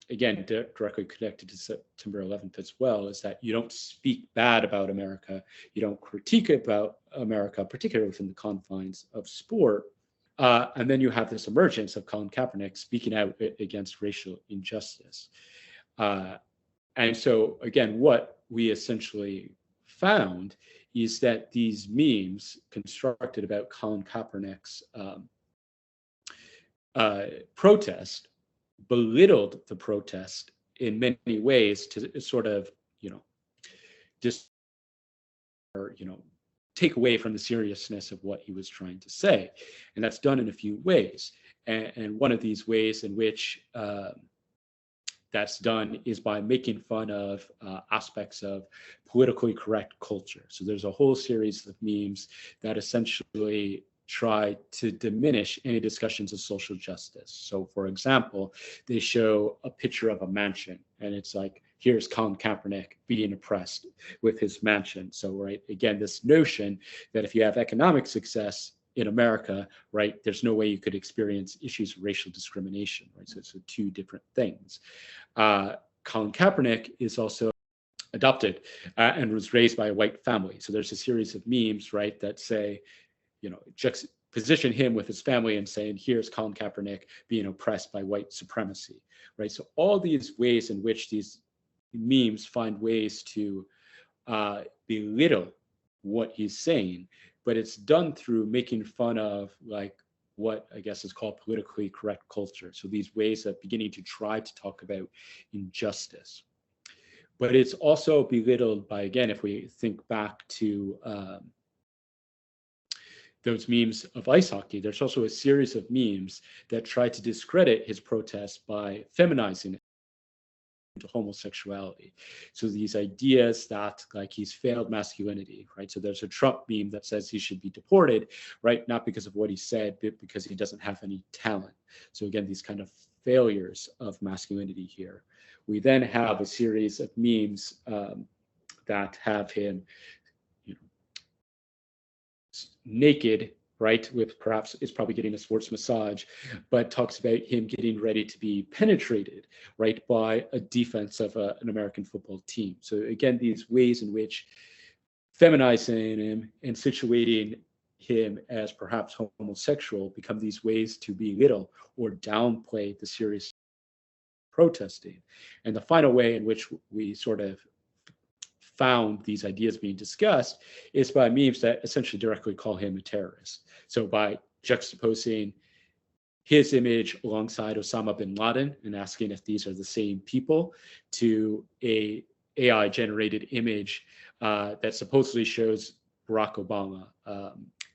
again, directly connected to September 11th as well, is that you don't speak bad about America, you don't critique about America, particularly within the confines of sport. And then you have this emergence of Colin Kaepernick speaking out against racial injustice. And so, again, what we essentially found is that these memes constructed about Colin Kaepernick's protest belittled the protest in many ways to sort of, take away from the seriousness of what he was trying to say. And that's done in a few ways. And one of these ways in which that's done is by making fun of aspects of politically correct culture. So there's a whole series of memes that essentially try to diminish any discussions of social justice. So for example, they show a picture of a mansion and it's like, here's Colin Kaepernick being oppressed with his mansion. So, right, again, this notion that if you have economic success in America, right, there's no way you could experience issues of racial discrimination, right? So it's two different things. Colin Kaepernick is also adopted and was raised by a white family. So there's a series of memes, right, that say, juxtaposition him with his family and saying, here's Colin Kaepernick being oppressed by white supremacy, right? So all these ways in which these memes find ways to belittle what he's saying, but it's done through making fun of like what I guess is called politically correct culture. So these ways of beginning to try to talk about injustice. But it's also belittled by, again, if we think back to those memes of ice hockey, there's also a series of memes that try to discredit his protest by feminizing it. to homosexuality. So these ideas that like he's failed masculinity, right? So there's a Trump meme that says he should be deported, right? Not because of what he said, but because he doesn't have any talent. So again, these kind of failures of masculinity here. We then have a series of memes that have him, naked, right, with perhaps it's probably getting a sports massage, but talks about him getting ready to be penetrated, right, by a defense of an American football team. So again, these ways in which feminizing him and situating him as perhaps homosexual become these ways to belittle or downplay the serious protesting. And the final way in which we sort of found these ideas being discussed is by memes that essentially directly call him a terrorist. So by juxtaposing his image alongside Osama bin Laden and asking if these are the same people, to a AI generated image that supposedly shows Barack Obama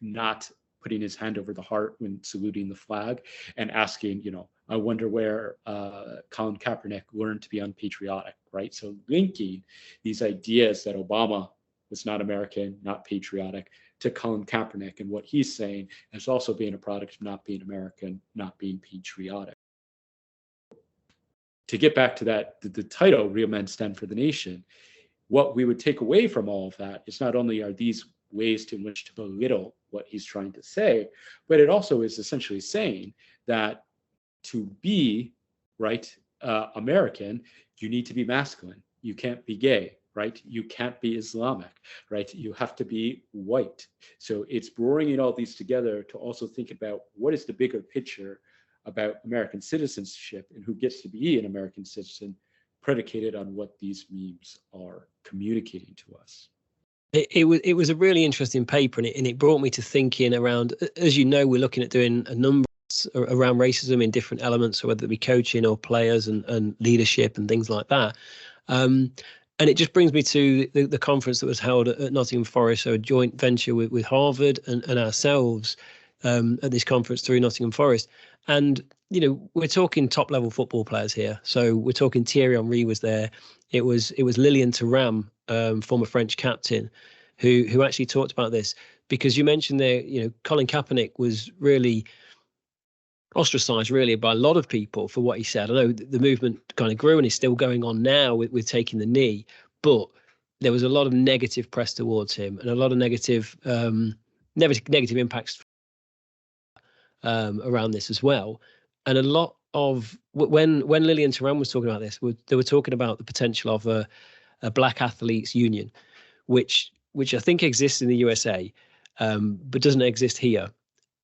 not putting his hand over the heart when saluting the flag and asking, I wonder where Colin Kaepernick learned to be unpatriotic, right? So linking these ideas that Obama was not American, not patriotic, to Colin Kaepernick and what he's saying as also being a product of not being American, not being patriotic. To get back to that, the title, Real Men Stand for the Nation, what we would take away from all of that is not only are these ways in which to belittle what he's trying to say, but it also is essentially saying that to be, right, American, you need to be masculine. You can't be gay, right? You can't be Islamic, right? You have to be white. So it's bringing all these together to also think about what is the bigger picture about American citizenship and who gets to be an American citizen predicated on what these memes are communicating to us. It was a really interesting paper, and it brought me to thinking around, as you know, we're looking at doing a number around racism in different elements, so whether it be coaching or players and leadership and things like that. And it just brings me to the conference that was held at Nottingham Forest, so a joint venture with Harvard and ourselves at this conference through Nottingham Forest. And, we're talking top level football players here. So we're talking Thierry Henry was there. It was Lilian Thuram, former French captain, who actually talked about this, because you mentioned there, Colin Kaepernick was really ostracized really by a lot of people for what he said. I know the movement kind of grew and is still going on now with taking the knee, but there was a lot of negative press towards him and a lot of negative impacts around this as well. And a lot of when Lilian Thuram was talking about this, they were talking about the potential of a black athletes union, which I think exists in the USA, but doesn't exist here.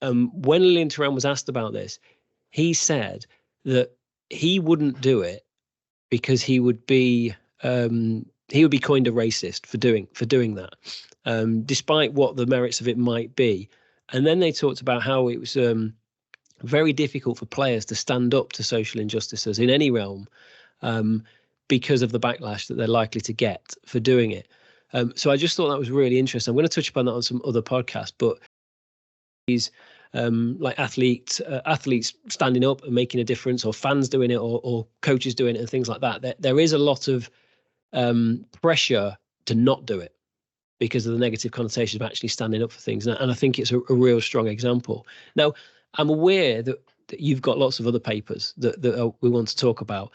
When Lilian Thuram was asked about this, he said that he wouldn't do it because he would be coined a racist for doing that, despite what the merits of it might be. And then they talked about how it was very difficult for players to stand up to social injustices in any realm because of the backlash that they're likely to get for doing it. So I just thought that was really interesting. I'm going to touch upon that on some other podcasts, but these like athletes standing up and making a difference, or fans doing it, or coaches doing it, and things like that. There is a lot of pressure to not do it because of the negative connotations of actually standing up for things. And I think it's a real strong example. Now, I'm aware that you've got lots of other papers that we want to talk about.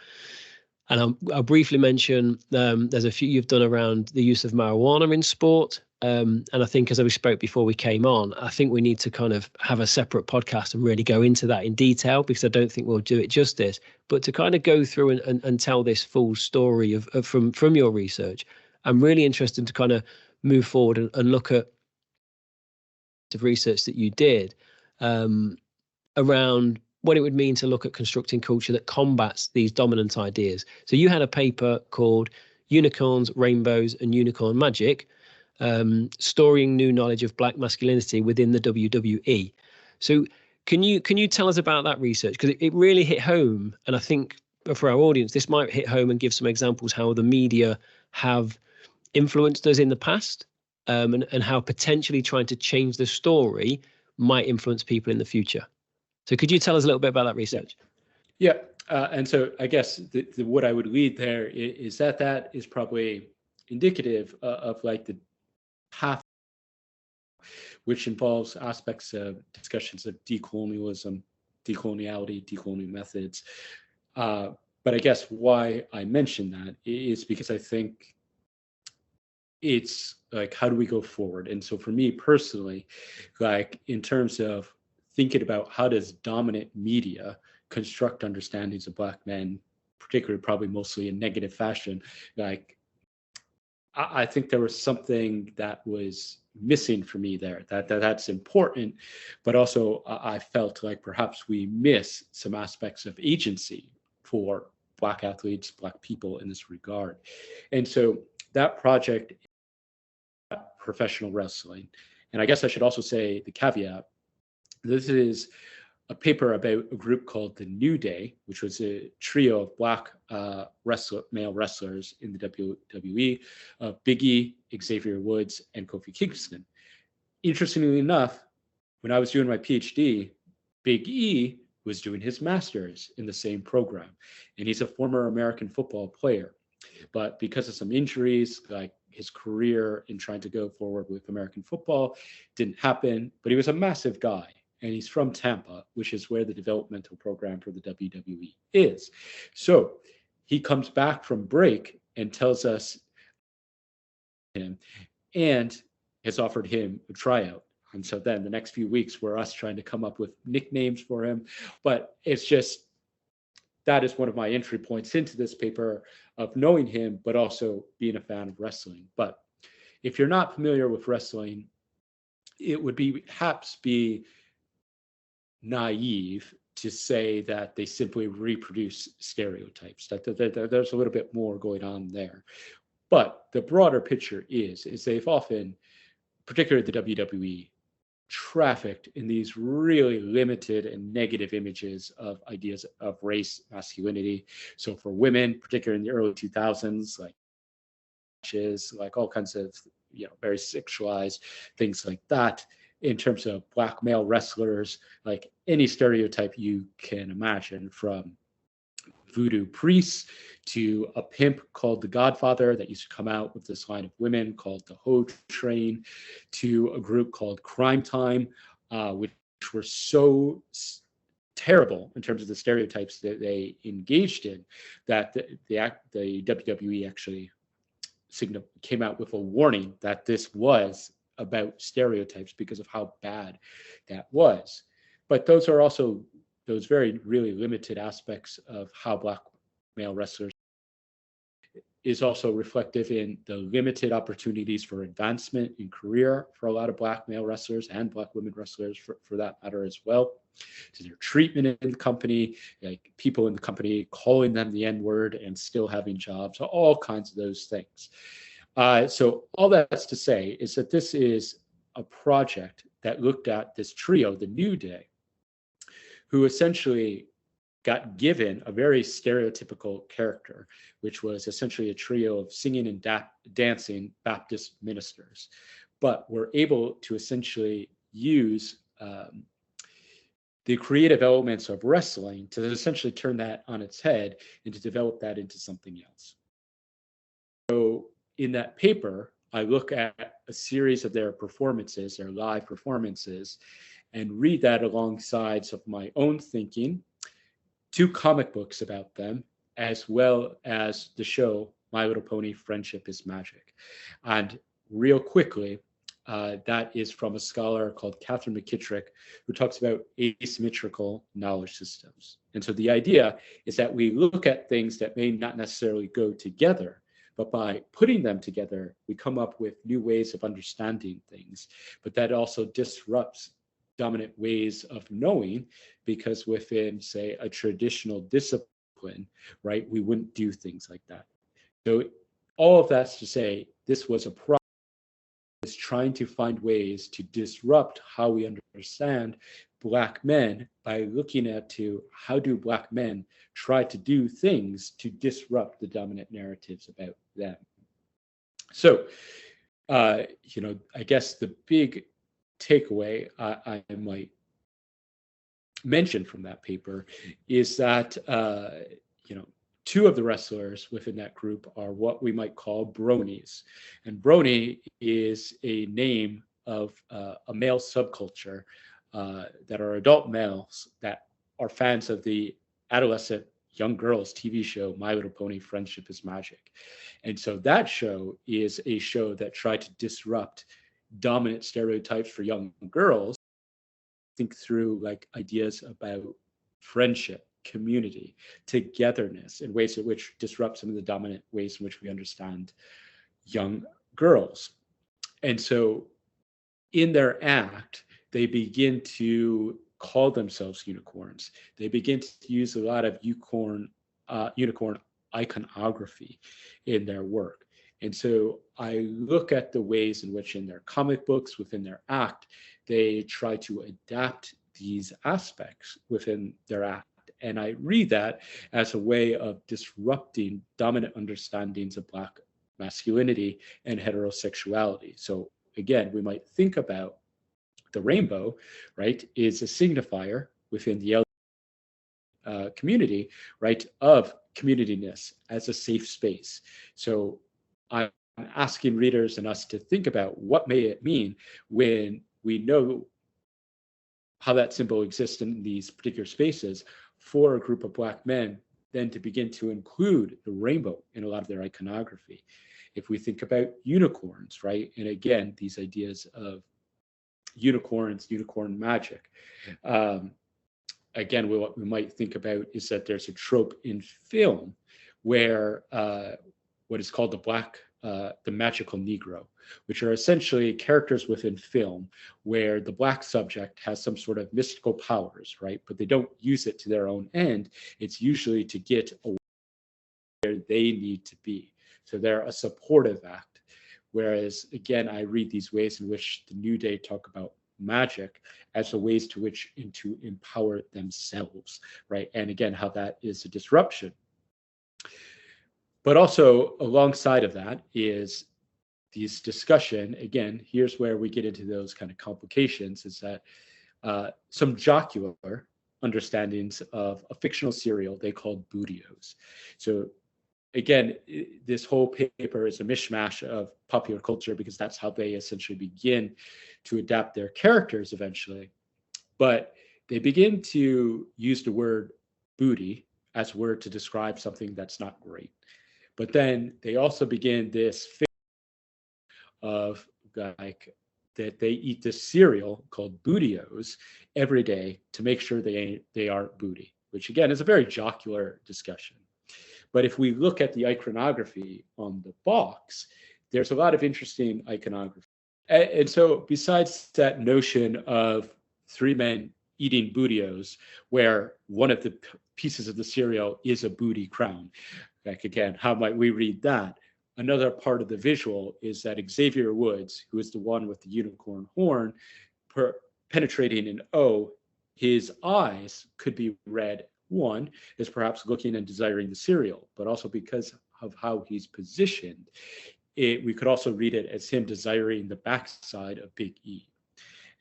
And I'll briefly mention there's a few you've done around the use of marijuana in sport. And I think, as we spoke before we came on, I think we need to kind of have a separate podcast and really go into that in detail, because I don't think we'll do it justice. But to kind of go through and tell this full story of from your research, I'm really interested to kind of move forward and look at the research that you did around what it would mean to look at constructing culture that combats these dominant ideas. So you had a paper called Unicorns, Rainbows and Unicorn Magic, storing new knowledge of black masculinity within the WWE. So can you tell us about that research? Because it really hit home, and I think for our audience, this might hit home and give some examples how the media have influenced us in the past, and how potentially trying to change the story might influence people in the future. So could you tell us a little bit about that research? Yeah, And so I guess what I would lead there is that is probably indicative of like the path, which involves aspects of discussions of decolonialism, decoloniality, decolonial methods. But I guess why I mention that is because I think it's like, how do we go forward? And so for me personally, like in terms of thinking about how does dominant media construct understandings of Black men, particularly probably mostly in negative fashion, like I think there was something that was missing for me there, that's important, but also I felt like perhaps we miss some aspects of agency for Black athletes, Black people in this regard. And so that project, professional wrestling. And I guess I should also say the caveat, this is a paper about a group called the New Day, which was a trio of Black male wrestlers in the WWE, Big E, Xavier Woods, and Kofi Kingston. Interestingly enough, when I was doing my PhD, Big E was doing his master's in the same program, and he's a former American football player. But because of some injuries, like his career in trying to go forward with American football didn't happen, but he was a massive guy. And he's from Tampa, which is where the developmental program for the WWE is. So he comes back from break and tells us him and has offered him a tryout. And so then the next few weeks were us trying to come up with nicknames for him. But it's just, that is one of my entry points into this paper, of knowing him, but also being a fan of wrestling. But if you're not familiar with wrestling, it would be perhaps be naive to say that they simply reproduce stereotypes. That there's a little bit more going on there. But the broader picture is they've often, particularly the WWE, trafficked in these really limited and negative images of ideas of race, masculinity. So for women, particularly in the early 2000s, like all kinds of, very sexualized things like that. In terms of Black male wrestlers, like any stereotype you can imagine, from voodoo priests to a pimp called the Godfather that used to come out with this line of women called the Ho Train, to a group called Crime Time, which were so terrible in terms of the stereotypes that they engaged in, that the WWE actually came out with a warning that this was about stereotypes because of how bad that was. But those are also those very really limited aspects of how Black male wrestlers is also reflective in the limited opportunities for advancement in career for a lot of Black male wrestlers and Black women wrestlers for that matter as well. To their treatment in the company, like people in the company calling them the N-word and still having jobs, all kinds of those things. So all that's to say is that this is a project that looked at this trio, the New Day, who essentially got given a very stereotypical character, which was essentially a trio of singing and dancing Baptist ministers, but were able to essentially use the creative elements of wrestling to essentially turn that on its head and to develop that into something else. So in that paper, I look at a series of their performances, their live performances, and read that alongside of my own thinking, 2 comic books about them, as well as the show My Little Pony: Friendship is Magic. And real quickly, that is from a scholar called Catherine McKittrick, who talks about asymmetrical knowledge systems. And so the idea is that we look at things that may not necessarily go together, but by putting them together, we come up with new ways of understanding things. But that also disrupts dominant ways of knowing, because within, say, a traditional discipline, right, we wouldn't do things like that. So all of that's to say, this was a project is trying to find ways to disrupt how we understand Black men by looking at how do Black men try to do things to disrupt the dominant narratives about them. So, I guess the big takeaway I might mention from that paper is that, two of the wrestlers within that group are what we might call bronies. And brony is a name of a male subculture that are adult males that are fans of the adolescent young girls TV show My Little Pony Friendship is Magic. And so that show is a show that tried to disrupt dominant stereotypes for young girls, think through like ideas about friendship, community, togetherness in ways in which disrupt some of the dominant ways in which we understand young girls. And so in their act, they begin to call themselves unicorns. They begin to use a lot of unicorn iconography in their work. And so I look at the ways in which in their comic books, within their act, they try to adapt these aspects within their act. And I read that as a way of disrupting dominant understandings of Black masculinity and heterosexuality. So again, we might think about the rainbow, right, is a signifier within the community, right, of communityness as a safe space. So I'm asking readers and us to think about what may it mean when we know how that symbol exists in these particular spaces for a group of Black men, then to begin to include the rainbow in a lot of their iconography. If we think about unicorns, right, and again, these ideas of unicorns, unicorn magic. Again, what we might think about is that there's a trope in film where what is called the magical Negro, which are essentially characters within film where the Black subject has some sort of mystical powers, right? But they don't use it to their own end. It's usually to get where they need to be. So they're a supportive act. Whereas, again, I read these ways in which the New Day talk about magic as a ways to which to empower themselves, right? And again, how that is a disruption. But also alongside of that is these discussion, again, here's where we get into those kind of complications, is that some jocular understandings of a fictional serial they called Bootios. So again, this whole paper is a mishmash of popular culture because that's how they essentially begin to adapt their characters eventually. But they begin to use the word booty as a word to describe something that's not great. But then they also begin this of like that they eat this cereal called Bootios every day to make sure they aren't booty, which again is a very jocular discussion. But if we look at the iconography on the box, there's a lot of interesting iconography. And so besides that notion of three men eating Bootios, where one of the pieces of the cereal is a booty crown, like again, how might we read that? Another part of the visual is that Xavier Woods, who is the one with the unicorn horn, penetrating an O, his eyes could be read, one, is perhaps looking and desiring the cereal, but also because of how he's positioned, we could also read it as him desiring the backside of Big E.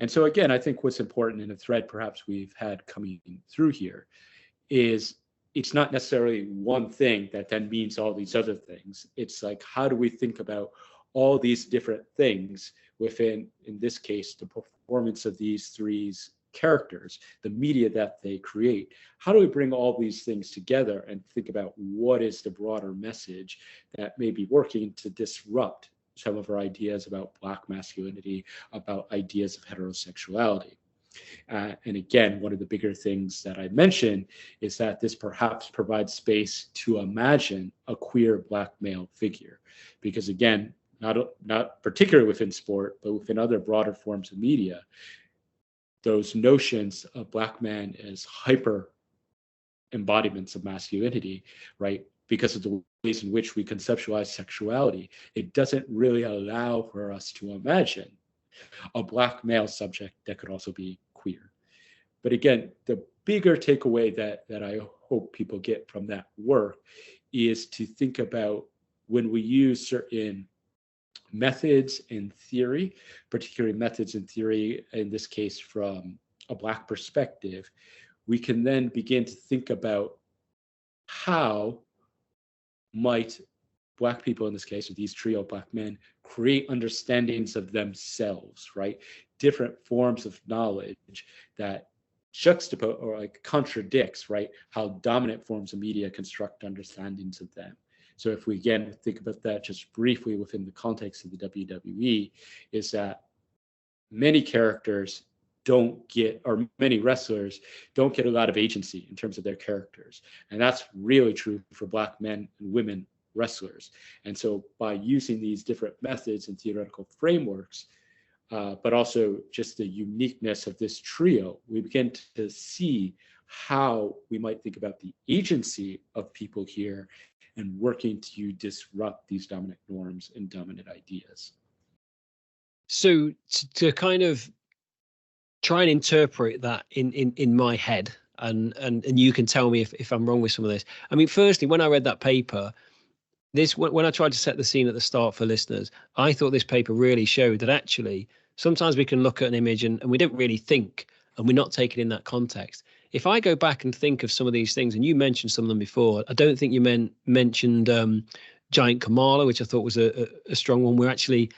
And so again, I think what's important in a thread perhaps we've had coming through here is it's not necessarily one thing that then means all these other things. It's like, how do we think about all these different things within, in this case, the performance of these three characters, the media that they create? How do we bring all these things together and think about what is the broader message that may be working to disrupt some of our ideas about Black masculinity, about ideas of heterosexuality? And again, one of the bigger things that I mentioned is that this perhaps provides space to imagine a queer Black male figure. Because again, not particularly within sport, but within other broader forms of media, those notions of Black man as hyper embodiments of masculinity, right? Because of the ways in which we conceptualize sexuality, it doesn't really allow for us to imagine a Black male subject that could also be queer. But again, the bigger takeaway that I hope people get from that work is to think about when we use certain methods in theory, particularly methods in theory, in this case from a Black perspective, we can then begin to think about how might Black people, in this case, or these trio of Black men, create understandings of themselves, right? Different forms of knowledge that juxtapose or like contradicts, right, how dominant forms of media construct understandings of them. So if we again think about that just briefly within the context of the WWE, is that many characters don't get, or many wrestlers don't get a lot of agency in terms of their characters. And that's really true for Black men and women wrestlers. And so by using these different methods and theoretical frameworks, but also just the uniqueness of this trio, we begin to see how we might think about the agency of people here and working to disrupt these dominant norms and dominant ideas. So to kind of try and interpret that in my head, and you can tell me if I'm wrong with some of this. I mean, firstly, when I read that paper, when I tried to set the scene at the start for listeners, I thought this paper really showed that actually sometimes we can look at an image and we don't really think, and we're not taking in that context. If I go back and think of some of these things, and you mentioned some of them before, I don't think you mentioned Giant Kamala, which I thought was a strong one. We're actually,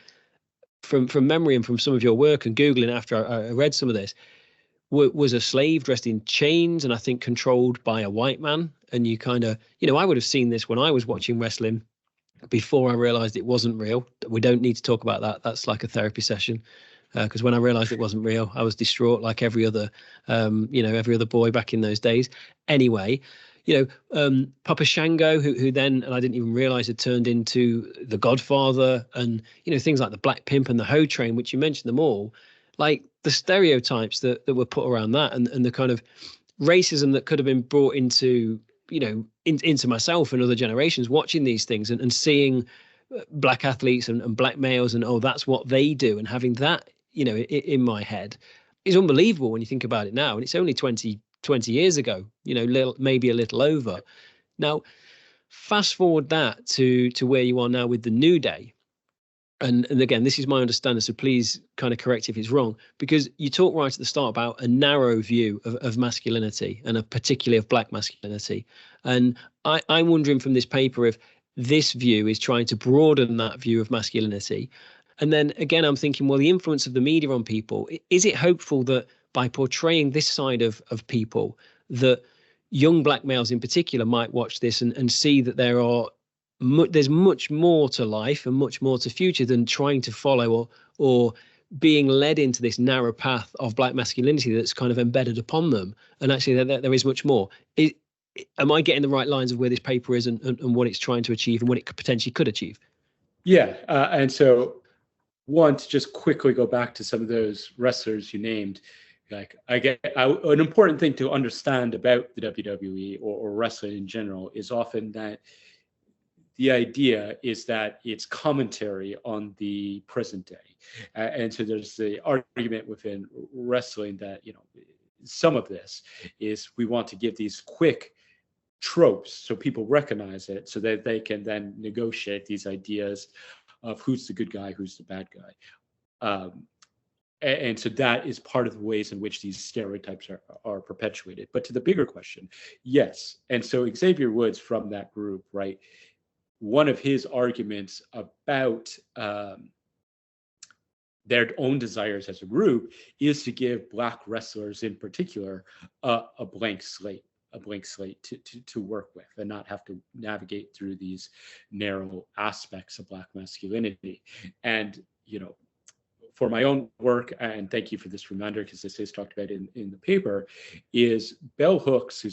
from memory and from some of your work and Googling after I read some of this, was a slave dressed in chains and I think controlled by a white man. And you kind of, I would have seen this when I was watching wrestling before I realized it wasn't real. We don't need to talk about that. That's like a therapy session. Because when I realized it wasn't real, I was distraught like every other boy back in those days. Anyway, Papa Shango, who then, and I didn't even realize, had turned into the Godfather, and things like the Black Pimp and the Ho Train, which you mentioned them all, like the stereotypes that were put around that, and the kind of racism that could have been brought into into myself and other generations watching these things and seeing Black athletes and Black males and that's what they do, and having that in my head is unbelievable when you think about it now. And it's only 20 years ago, maybe a little over. Now, fast forward that to where you are now with the New Day. And again, this is my understanding, so please kind of correct if it's wrong, because you talk right at the start about a narrow view of masculinity, and particularly of Black masculinity. And I'm wondering from this paper if this view is trying to broaden that view of masculinity. And then again, I'm thinking, well, the influence of the media on people, is it hopeful that by portraying this side of people, that young Black males in particular might watch this and see that there's much more to life and much more to future than trying to follow or being led into this narrow path of Black masculinity that's kind of embedded upon them, and actually there is much more. Am I getting the right lines of where this paper is and what it's trying to achieve and what it potentially could achieve? Yeah, and so one, to just quickly go back to some of those wrestlers you named, like an important thing to understand about the WWE or wrestling in general is often that the idea is that it's commentary on the present day. And so there's the argument within wrestling that, some of this is we want to give these quick tropes so people recognize it so that they can then negotiate these ideas of who's the good guy, who's the bad guy. And so that is part of the ways in which these stereotypes are perpetuated. But to the bigger question, yes. And so Xavier Woods from that group, right, one of his arguments about their own desires as a group is to give Black wrestlers in particular a blank slate to work with and not have to navigate through these narrow aspects of Black masculinity. And, for my own work, and thank you for this reminder because this is talked about in the paper, is Bell Hooks,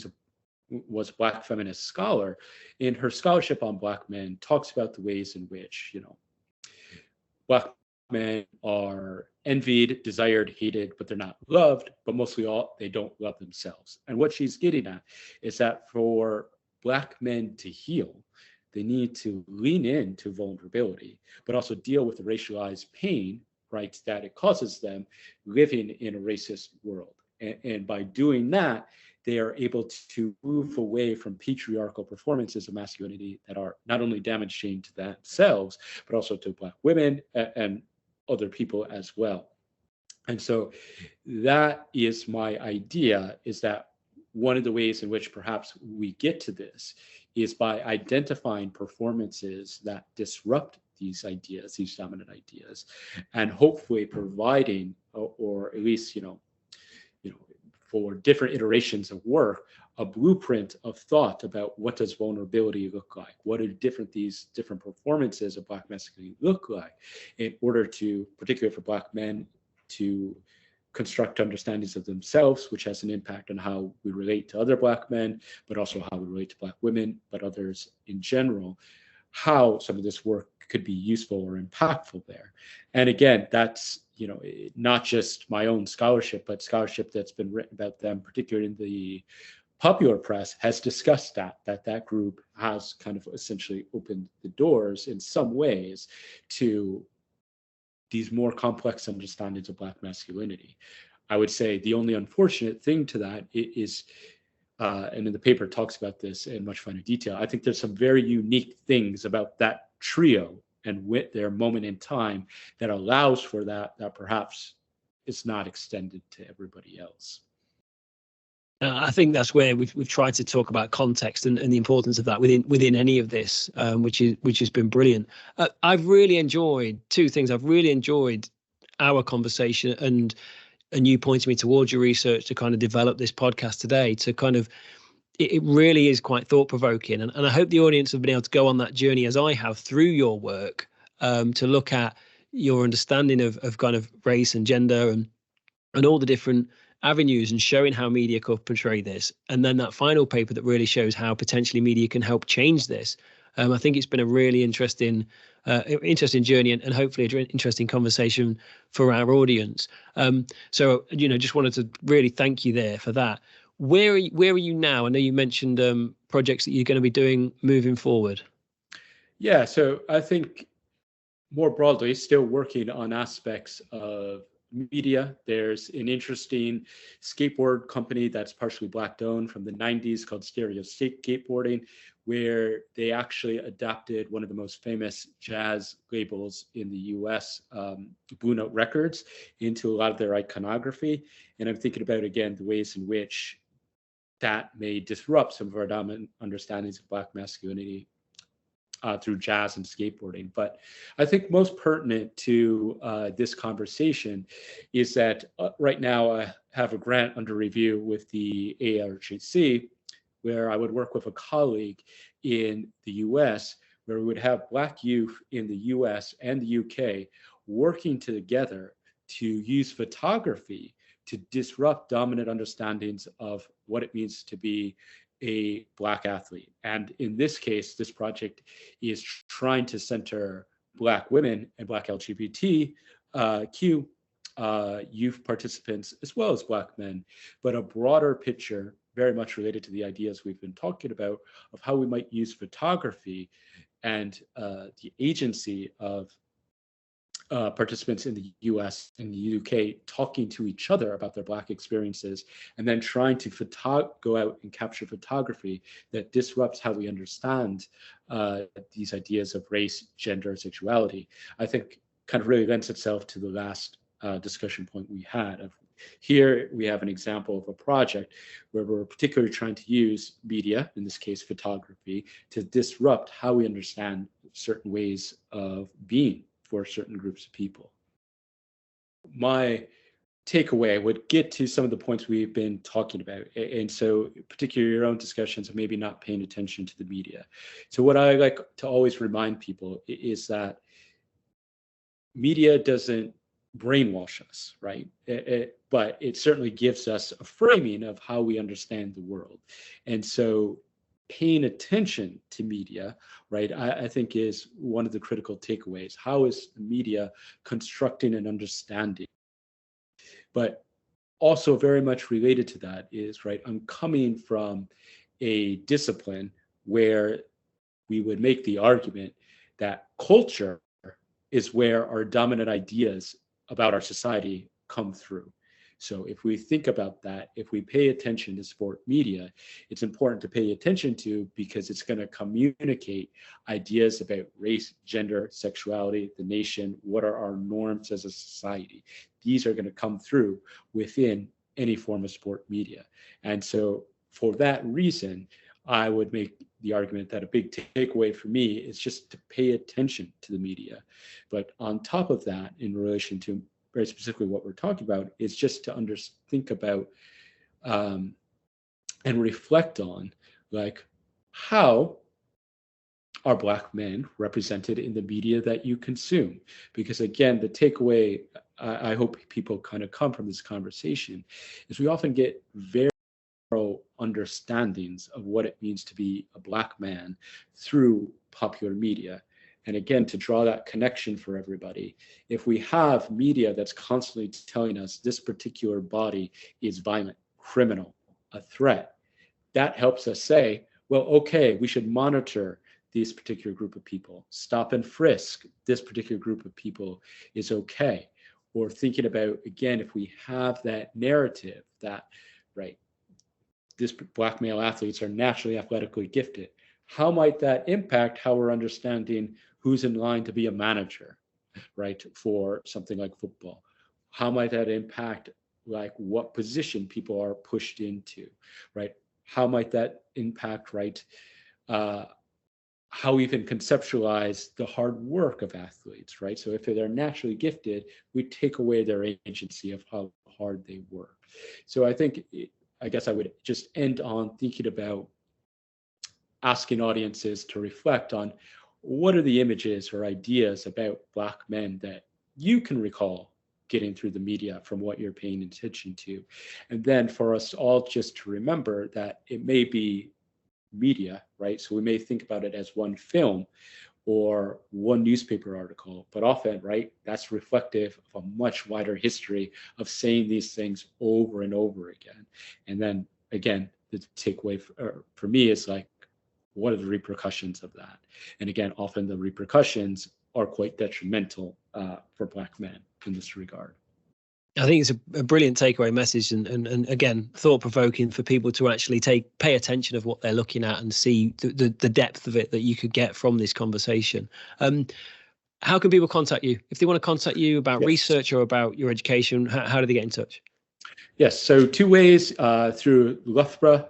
was a Black feminist scholar, in her scholarship on Black men, talks about the ways in which, Black men are envied, desired, hated, but they're not loved, but mostly they don't love themselves. And what she's getting at is that for Black men to heal, they need to lean into vulnerability, but also deal with the racialized pain, right, that it causes them living in a racist world. And by doing that, they are able to move away from patriarchal performances of masculinity that are not only damaging to themselves, but also to Black women and other people as well. And so that is my idea, is that one of the ways in which perhaps we get to this is by identifying performances that disrupt these ideas, these dominant ideas, and hopefully providing, or at least, for different iterations of work, a blueprint of thought about what does vulnerability look like? What do these different performances of Black masculinity look like, in order to, particularly for Black men, to construct understandings of themselves, which has an impact on how we relate to other Black men, but also how we relate to Black women, but others in general, how some of this work could be useful or impactful there. And again, that's, not just my own scholarship, but scholarship that's been written about them, particularly in the popular press, has discussed that group has kind of essentially opened the doors in some ways to these more complex understandings of Black masculinity. I would say the only unfortunate thing to that is, and in the paper talks about this in much finer detail, I think there's some very unique things about that trio and with their moment in time that allows for that perhaps it's not extended to everybody else. I think that's where we've tried to talk about context and the importance of that within any of this, which has been brilliant. I've really enjoyed two things. I've really enjoyed our conversation and you pointing me towards your research to kind of develop this podcast today. To kind of, it really is quite thought provoking, and I hope the audience have been able to go on that journey as I have through your work, to look at your understanding of kind of race and gender and all the different avenues, and showing how media could portray this. And then that final paper that really shows how potentially media can help change this. I think it's been a really interesting journey, and hopefully an interesting conversation for our audience. So, just wanted to really thank you there for that. Where are you now? I know you mentioned projects that you're going to be doing moving forward. Yeah, so I think more broadly, still working on aspects of media. There's an interesting skateboard company that's partially Black owned from the 90s called Skateboarding, where they actually adapted one of the most famous jazz labels in the US, Blue Note Records, into a lot of their iconography. And I'm thinking about, again, the ways in which that may disrupt some of our dominant understandings of Black masculinity through jazz and skateboarding. But I think most pertinent to this conversation is that right now I have a grant under review with the ARGC, where I would work with a colleague in the US, where we would have Black youth in the US and the UK working together to use photography to disrupt dominant understandings of what it means to be a Black athlete. And in this case, this project is trying to center Black women and Black LGBTQ youth participants, as well as Black men, but a broader picture, very much related to the ideas we've been talking about, of how we might use photography and the agency of participants in the US and the UK talking to each other about their Black experiences, and then trying to go out and capture photography that disrupts how we understand these ideas of race, gender, sexuality. I think kind of really lends itself to the last discussion point we had. Here we have an example of a project where we're particularly trying to use media, in this case photography, to disrupt how we understand certain ways of being for certain groups of people. My takeaway would get to some of the points we've been talking about. And so particularly your own discussions of maybe not paying attention to the media. So what I like to always remind people is that media doesn't brainwash us, right? But it certainly gives us a framing of how we understand the world. And so paying attention to media, right, I think is one of the critical takeaways. How is the media constructing an understanding? But also very much related to that is, right, I'm coming from a discipline where we would make the argument that culture is where our dominant ideas about our society come through. So if we think about that, if we pay attention to sport media, it's important to pay attention to, because it's going to communicate ideas about race, gender, sexuality, the nation, what are our norms as a society. These are going to come through within any form of sport media. And so for that reason, I would make the argument that a big takeaway for me is just to pay attention to the media. But on top of that, in relation to very specifically what we're talking about, is just to think about and reflect on, like, how are Black men represented in the media that you consume? Because again, the takeaway I hope people kind of come from this conversation is we often get very narrow understandings of what it means to be a Black man through popular media. And again, to draw that connection for everybody, if we have media that's constantly telling us this particular body is violent, criminal, a threat, that helps us say, well, okay, we should monitor this particular group of people. Stop and frisk this particular group of people is okay. Or thinking about, again, if we have that narrative that, right, this Black male athletes are naturally athletically gifted, how might that impact how we're understanding who's in line to be a manager, right, for something like football? How might that impact, like, what position people are pushed into, right? How might that impact, right, how we even conceptualize the hard work of athletes, right? So if they're naturally gifted, we take away their agency of how hard they work. So I guess I would just end on thinking about asking audiences to reflect on what are the images or ideas about Black men that you can recall getting through the media from what you're paying attention to. And then for us all just to remember that it may be media, right? So we may think about it as one film or one newspaper article, but often, right, that's reflective of a much wider history of saying these things over and over again. And then again, the takeaway for me is like, what are the repercussions of that? And again, often the repercussions are quite detrimental for Black men in this regard. I think it's a brilliant takeaway message, and again, thought-provoking for people to actually pay attention of what they're looking at and see the depth of it that you could get from this conversation. How can people contact you? If they want to contact you about research or about your education, how do they get in touch? Yes, so two ways, through Loughborough,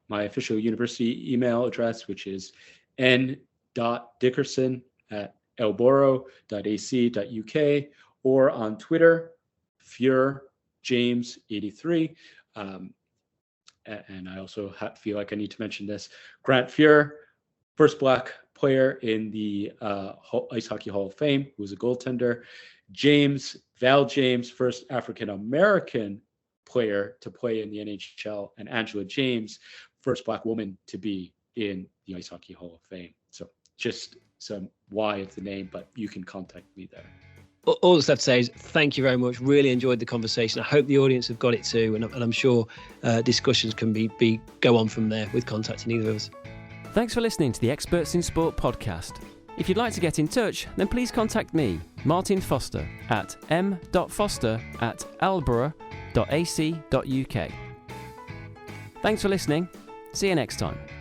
my official university email address, which is n.dickerson@loughborough.ac.uk, or on Twitter, FeurJames83. And I also feel like I need to mention this. Grant Feur, first Black player in the Ice Hockey Hall of Fame, who was a goaltender. Val James, first African-American player to play in the NHL. And Angela James, first Black woman to be in the Ice Hockey Hall of Fame. So just some why of the name, but you can contact me there. All that's left to say is thank you very much. Really enjoyed the conversation. I hope the audience have got it too, and I'm sure discussions can go on from there with contacting either of us. Thanks for listening to the Experts in Sport podcast. If you'd like to get in touch, then please contact me, Martin Foster, at m.foster@loughborough.ac.uk. Thanks for listening. See you next time.